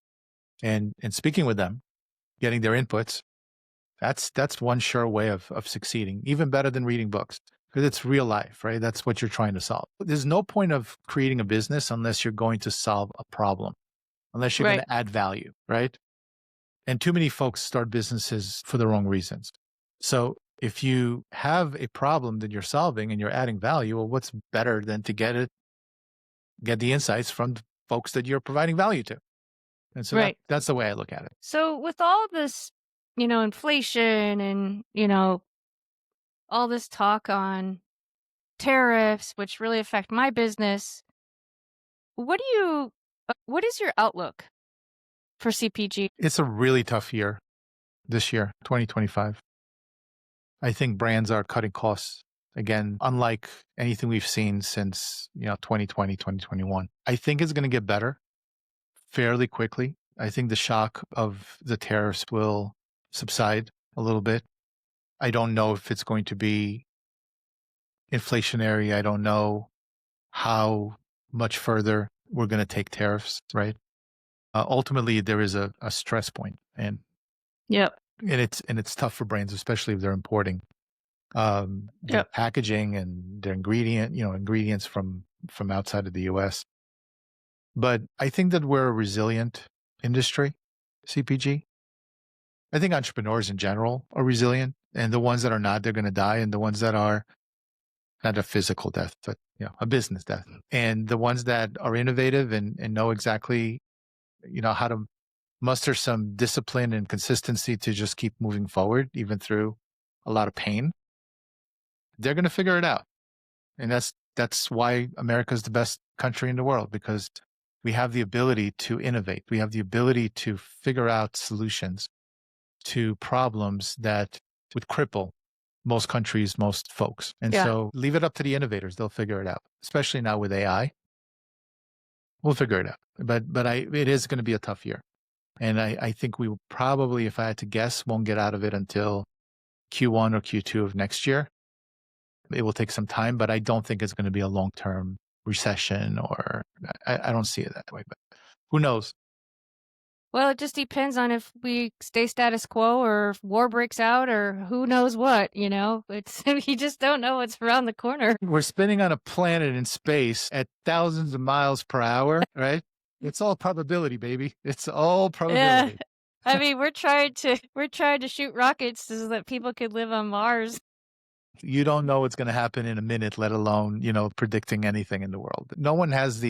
and speaking with them, getting their inputs, that's one sure way of succeeding, even better than reading books, because it's real life, right? That's what you're trying to solve. There's no point of creating a business unless you're going to solve a problem, unless you're going to add value, right? And too many folks start businesses for the wrong reasons. So if you have a problem that you're solving and you're adding value, well, what's better than to get the insights from folks that you're providing value to? And so Right. that's the way I look at it. So with all this, inflation and, all this talk on tariffs, which really affect my business, what is your outlook for CPG? It's a really tough year this year, 2025. I think brands are cutting costs again, unlike anything we've seen since, 2020, 2021. I think it's going to get better fairly quickly. I think the shock of the tariffs will subside a little bit. I don't know if it's going to be inflationary. I don't know how much further we're going to take tariffs, right? Ultimately, there is a stress point, and Yep. it's tough for brands, especially if they're importing their Yep. packaging and their ingredients from outside of the U.S. But I think that we're a resilient industry, CPG. I think entrepreneurs in general are resilient, and the ones that are not, they're going to die, and the ones that are not a physical death, but a business death. And the ones that are innovative and know exactly, how to muster some discipline and consistency to just keep moving forward, even through a lot of pain, they're going to figure it out. And that's why America is the best country in the world, because we have the ability to innovate. We have the ability to figure out solutions to problems that would cripple most countries, most folks. And Yeah. so leave it up to the innovators. They'll figure it out, especially now with AI. We'll figure it out. But it is going to be a tough year. And I think we will probably, if I had to guess, won't get out of it until Q1 or Q2 of next year. It will take some time, but I don't think it's going to be a long-term recession, or I don't see it that way, but who knows? Well, it just depends on if we stay status quo or if war breaks out or who knows what, It's you just don't know what's around the corner. We're spinning on a planet in space at thousands of miles per hour, right? It's all probability, baby. It's all Yeah. probability. I mean, we're trying to shoot rockets so that people could live on Mars. You don't know what's going to happen in a minute, let alone, predicting anything in the world. No one has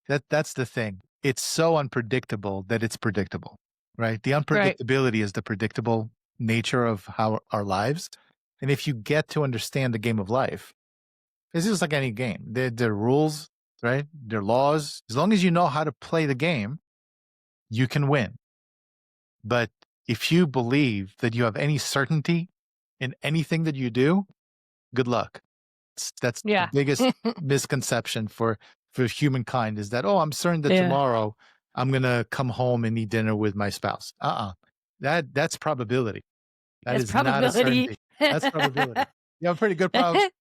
that's the thing. It's so unpredictable that it's predictable, right? The Right. unpredictability is the predictable nature of how our lives. And if you get to understand the game of life, it's just like any game. There are rules, right? There are laws. As long as you know how to play the game, you can win. But if you believe that you have any certainty in anything that you do, good luck. That's the Yeah. biggest misconception for humankind, is that, oh, I'm certain that Yeah. tomorrow I'm going to come home and eat dinner with my spouse. That's probability. That That's is not a probability. certainty. That's probability. You have a pretty good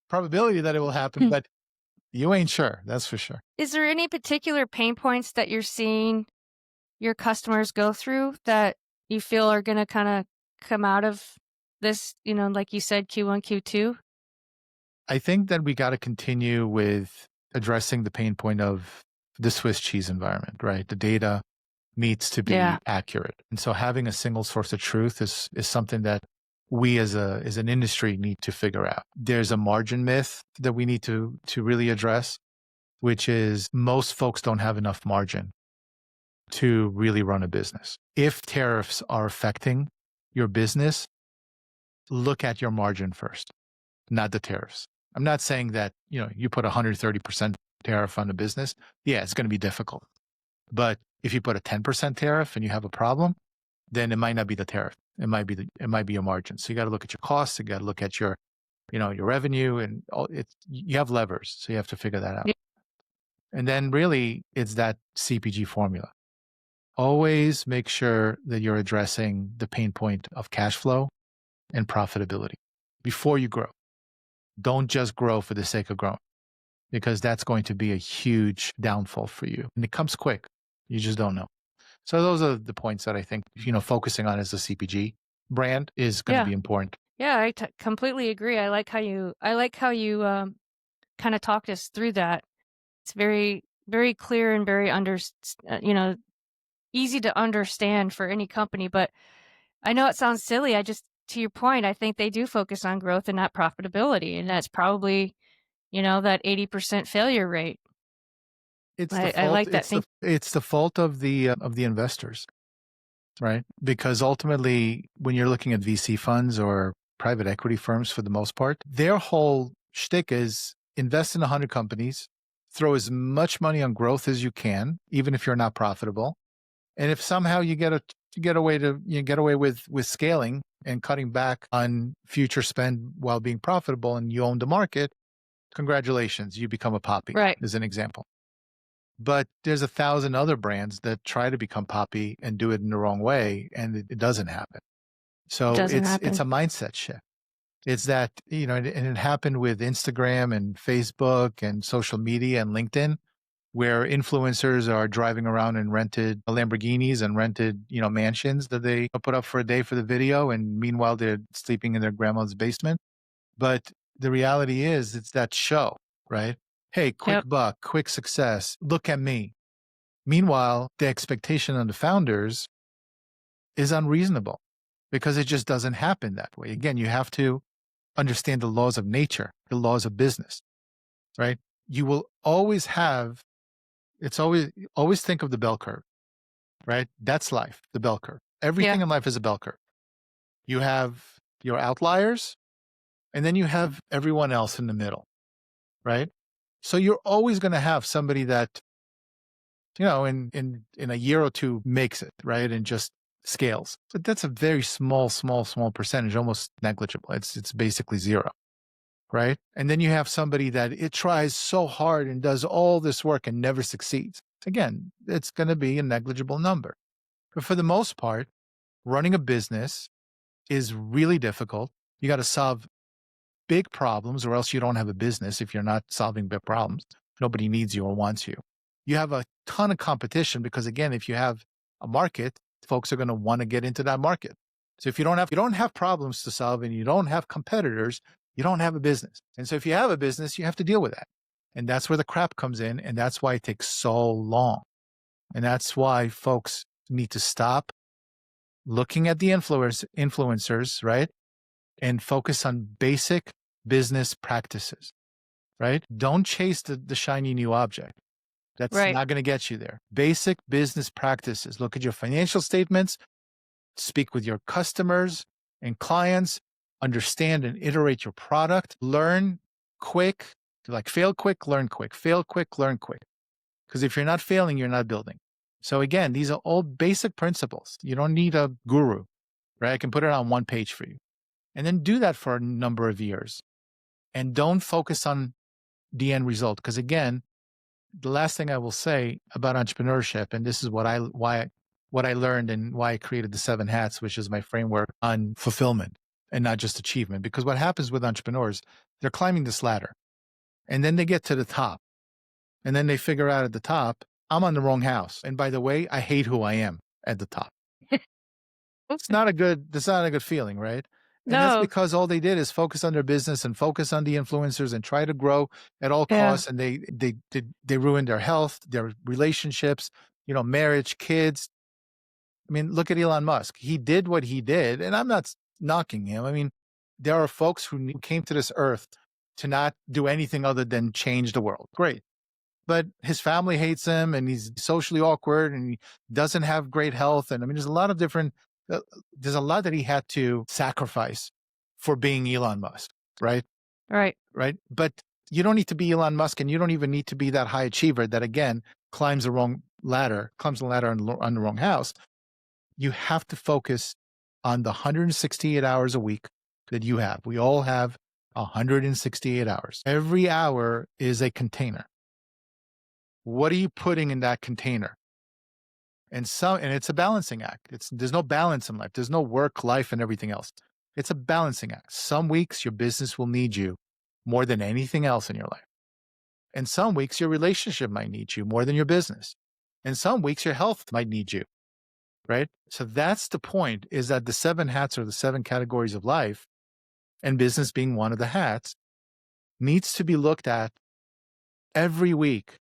probability that it will happen, but you ain't sure. That's for sure. Is there any particular pain points that you're seeing your customers go through that you feel are going to kind of come out of this, like you said, Q1, Q2? I think that we got to continue with addressing the pain point of the Swiss cheese environment, right? The data needs to be Yeah. accurate. And so having a single source of truth is something that we as an industry need to figure out. There's a margin myth that we need to really address, which is most folks don't have enough margin to really run a business. If tariffs are affecting your business, look at your margin first, not the tariffs. I'm not saying that, you put 130% tariff on a business. Yeah, it's going to be difficult. But if you put a 10% tariff and you have a problem, then it might not be the tariff. It might be your margin. So you got to look at your costs. You got to look at your revenue, and you have levers. So you have to figure that out. Yeah. And then really it's that CPG formula. Always make sure that you're addressing the pain point of cash flow and profitability before you grow. Don't just grow for the sake of growing, because that's going to be a huge downfall for you. And it comes quick. You just don't know. So those are the points that I think, focusing on as a CPG brand is going to be important. Yeah, I completely agree. I like how you kind of talked us through that. It's very, very clear and very easy to understand for any company. But I know it sounds silly. To your point, I think they do focus on growth and not profitability. And that's probably, that 80% failure rate. It's the I fault. like that. It's the fault of the investors, right? Because ultimately, when you're looking at VC funds or private equity firms, for the most part, their whole shtick is invest in 100 companies, throw as much money on growth as you can, even if you're not profitable. And if somehow you get away with scaling and cutting back on future spend while being profitable, and you own the market, congratulations, you become a poppy, Right. as an example. But there's 1,000 other brands that try to become poppy and do it in the wrong way, and it doesn't happen. So Doesn't it's happen. a mindset shift. It's that, and it happened with Instagram and Facebook and social media and LinkedIn, where influencers are driving around in rented Lamborghinis and rented, mansions that they put up for a day for the video. And meanwhile, they're sleeping in their grandma's basement. But the reality is, it's that show, right? Hey, quick Yep. buck, quick success. Look at me. Meanwhile, the expectation on the founders is unreasonable because it just doesn't happen that way. Again, you have to understand the laws of nature, the laws of business, right? You will always have, it's always think of the bell curve, right? That's life, the bell curve. Yeah. Everything in life is a bell curve. You have your outliers, and then you have everyone else in the middle, right? So you're always going to have somebody that, in a year or two makes it, right? And just scales. But that's a very small percentage, almost negligible. It's basically zero, right? And then you have somebody that it tries so hard and does all this work and never succeeds. Again, it's going to be a negligible number. But for the most part, running a business is really difficult. You got to solve big problems, or else you don't have a business if you're not solving big problems. Nobody needs you or wants you. You have a ton of competition because, again, if you have a market, folks are going to want to get into that market. So if you don't have problems to solve and you don't have competitors, you don't have a business. And so if you have a business, you have to deal with that. And that's where the crap comes in. And that's why it takes so long. And that's why folks need to stop looking at the influencers, right? And focus on basic business practices, right? Don't chase the shiny new object. That's Right. not going to get you there. Basic business practices. Look at your financial statements, speak with your customers and clients, understand and iterate your product, learn quick, like fail quick, learn quick, fail quick, learn quick. Because if you're not failing, you're not building. So again, these are all basic principles. You don't need a guru, right? I can put it on one page for you. And then do that for a number of years. And don't focus on the end result. Because again, the last thing I will say about entrepreneurship, and this is what I learned and why I created the 7 hats, which is my framework on fulfillment and not just achievement. Because what happens with entrepreneurs, they're climbing this ladder and then they get to the top and then they figure out at the top, I'm on the wrong house. And by the way, I hate who I am at the top. That's not a good feeling, right? And that's No. because all they did is focus on their business and focus on the influencers and try to grow at all Yeah. costs. And they ruined their health, their relationships, marriage, kids. I mean, look at Elon Musk. He did what he did, and I'm not knocking him. I mean, there are folks who came to this earth to not do anything other than change the world. Great. But his family hates him and he's socially awkward and he doesn't have great health. And I mean, there's a lot that he had to sacrifice for being Elon Musk, right? Right. Right. But you don't need to be Elon Musk, and you don't even need to be that high achiever that, again, climbs the ladder on the wrong house. You have to focus on the 168 hours a week that you have. We all have 168 hours. Every hour is a container. What are you putting in that container? And it's a balancing act. There's no balance in life. There's no work, life, and everything else. It's a balancing act. Some weeks your business will need you more than anything else in your life. And some weeks your relationship might need you more than your business. And some weeks your health might need you, right? So that's the point, is that the 7 hats, or the 7 categories of life, and business being one of the hats, needs to be looked at every week.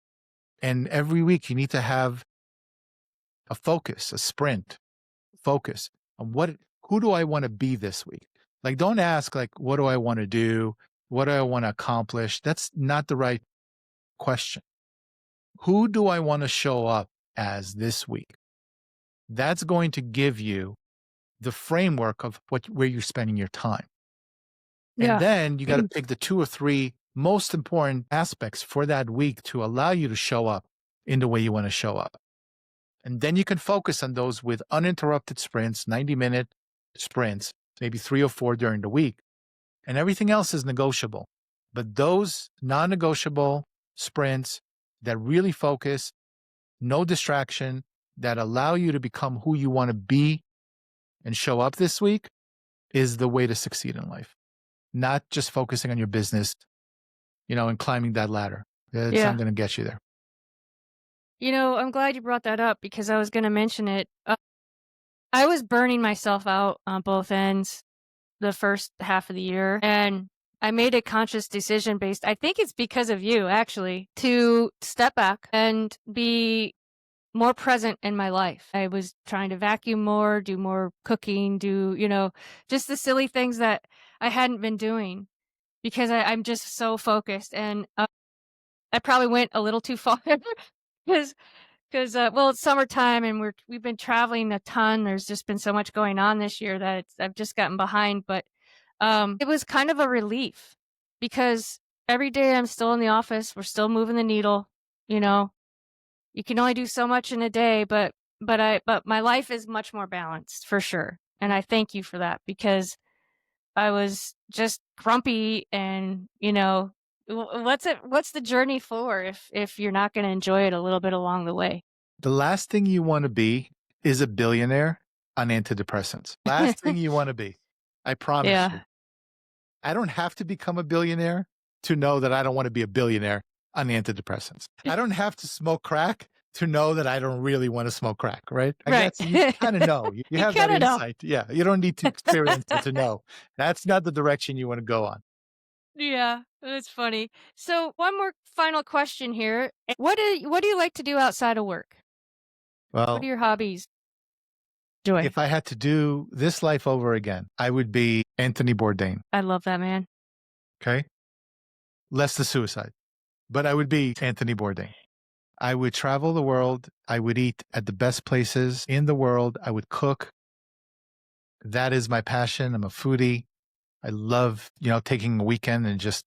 And every week you need to have a focus, a sprint, focus on who do I want to be this week? Like, don't ask, like, what do I want to do? What do I want to accomplish? That's not the right question. Who do I want to show up as this week? That's going to give you the framework of where you're spending your time. And then you got to pick the 2 or 3 most important aspects for that week to allow you to show up in the way you want to show up. And then you can focus on those with uninterrupted sprints, 90-minute sprints, maybe 3 or 4 during the week. And everything else is negotiable. But those non-negotiable sprints that really focus, no distraction, that allow you to become who you want to be and show up this week is the way to succeed in life. Not just focusing on your business, and climbing that ladder. It's not going to get you there. I'm glad you brought that up because I was going to mention it. I was burning myself out on both ends the first half of the year, and I made a conscious decision I think it's because of you actually, to step back and be more present in my life. I was trying to vacuum more, do more cooking, just the silly things that I hadn't been doing because I'm just so focused. And I probably went a little too far because it's summertime and we've been traveling a ton. There's just been so much going on this year that I've just gotten behind. But it was kind of a relief because every day I'm still in the office. We're still moving the needle. You can only do so much in a day, but my life is much more balanced for sure. And I thank you for that because I was just grumpy and, what's the journey for if you're not going to enjoy it a little bit along the way? The last thing you want to be is a billionaire on antidepressants. Last thing you want to be. I promise you. I don't have to become a billionaire to know that I don't want to be a billionaire on antidepressants. I don't have to smoke crack to know that I don't really want to smoke crack, right? I guess you kind of know. You have that insight. Yeah. You don't need to experience it to know. That's not the direction you want to go on. Yeah, that's funny. So one more final question here. What do you like to do outside of work? Well, what are your hobbies? Joy. If I had to do this life over again, I would be Anthony Bourdain. I love that man. Okay. Less the suicide, but I would be Anthony Bourdain. I would travel the world. I would eat at the best places in the world. I would cook. That is my passion. I'm a foodie. I love, taking a weekend and just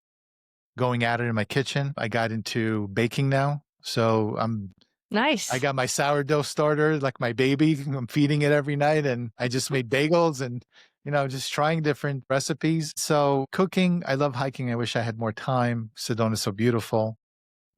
going at it in my kitchen. I got into baking now. So nice. I got my sourdough starter, like my baby. I'm feeding it every night. And I just made bagels and, just trying different recipes. So cooking, I love hiking. I wish I had more time. Sedona is so beautiful.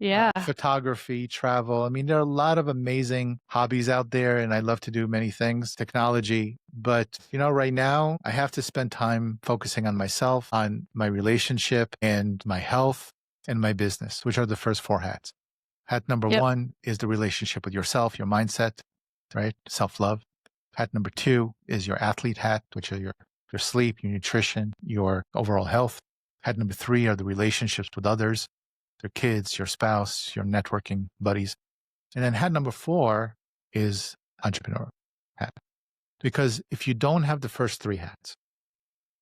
Yeah. Photography, travel. I mean, there are a lot of amazing hobbies out there and I love to do many things, technology. But, right now I have to spend time focusing on myself, on my relationship and my health and my business, which are the first 4 hats. Hat number 1 is the relationship with yourself, your mindset, right? Self-love. Hat number 2 is your athlete hat, which are your sleep, your nutrition, your overall health. Hat number 3 are the relationships with others, your kids, your spouse, your networking buddies. And then hat number 4 is entrepreneur hat. Because if you don't have the first 3 hats,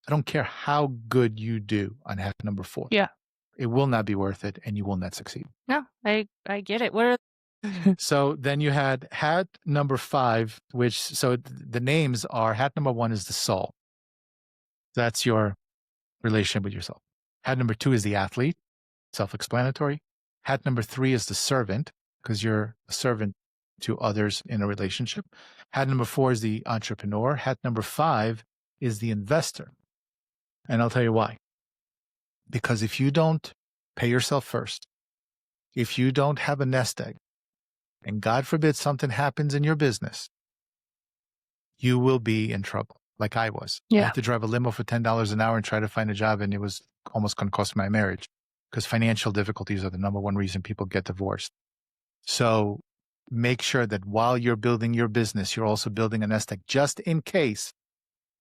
I don't care how good you do on hat number 4. Yeah. It will not be worth it and you will not succeed. No, I get it. What are So then you had hat number 5, the names are hat number 1 is the soul. That's your relationship with yourself. Hat number 2 is the athlete, self-explanatory. Hat number 3 is the servant, because you're a servant to others in a relationship. Hat number 4 is the entrepreneur. Hat number 5 is the investor. And I'll tell you why. Because if you don't pay yourself first, if you don't have a nest egg, and God forbid something happens in your business, you will be in trouble, like I was. I had to drive a limo for $10 an hour and try to find a job, and it was almost going to cost my marriage because financial difficulties are the number one reason people get divorced. So make sure that while you're building your business, you're also building a nest egg just in case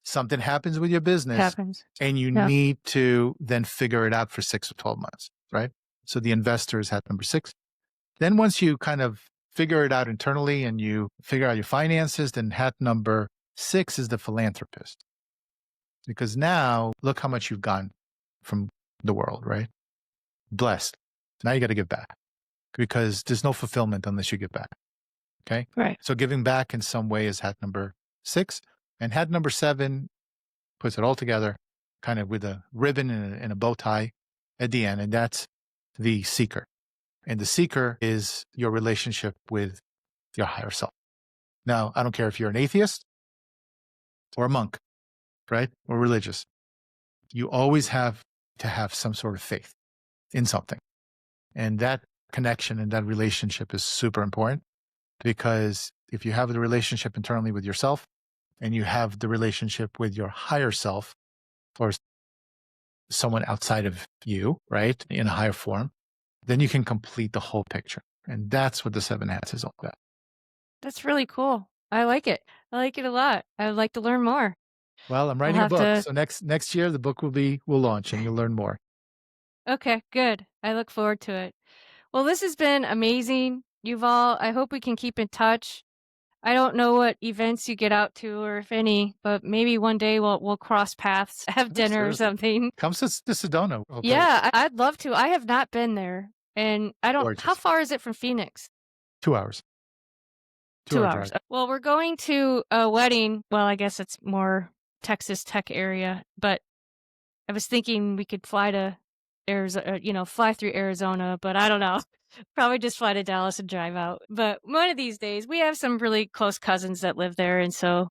something happens with your business and you need to then figure it out for 6 or 12 months, right? So the investors hat number 6. Then once you kind of figure it out internally and you figure out your finances, then hat number 6 is the philanthropist. Because now look how much you've gotten from the world, right? Blessed. Now you got to give back because there's no fulfillment unless you give back. Okay. Right. So giving back in some way is hat number 6. And hat number 7 puts it all together, kind of with a ribbon and a bow tie at the end. And that's the seeker. And the seeker is your relationship with your higher self. Now, I don't care if you're an atheist or a monk, right? Or religious. You always have to have some sort of faith in something. And that connection and that relationship is super important because if you have the relationship internally with yourself and you have the relationship with your higher self or someone outside of you, right, in a higher form, then you can complete the whole picture. And that's what the 7 hats is all about. That's really cool. I like it. I like it a lot. I would like to learn more. Well, I'm I'll writing a have book. to. So next year the book will launch and you'll learn more. Okay, good. I look forward to it. Well, this has been amazing, Yuval. I hope we can keep in touch. I don't know what events you get out to or if any, but maybe one day we'll cross paths, have dinner or Absolutely. something. Come to Sedona. Okay. Yeah, I'd love to. I have not been there. And I don't, how Gorgeous. far is it from Phoenix? 2 hours. 2 2-hour hours. drive. Well, we're going to a wedding. Well, I guess it's more Texas Tech area, but I was thinking we could fly to Arizona, fly through Arizona, but I don't know. Probably just fly to Dallas and drive out. But one of these days, we have some really close cousins that live there. And so,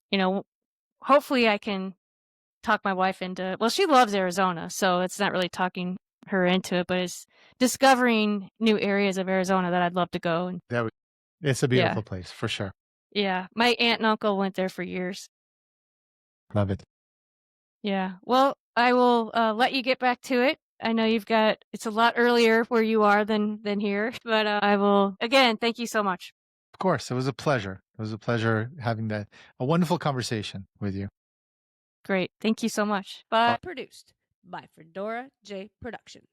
hopefully I can talk my wife into, well, she loves Arizona. So it's not really talking her into it, but it's discovering new areas of Arizona that I'd love to go. And It's a yeah, beautiful place for sure. yeah. My aunt and uncle went there for years. Love it. Yeah. Well, I will let you get back to it. I know it's a lot earlier where you are than here, but I will, again, thank you so much. Of course, it was a pleasure. It was a pleasure having a wonderful conversation with you. Great. Thank you so much. Bye. Produced by Fedora J Productions.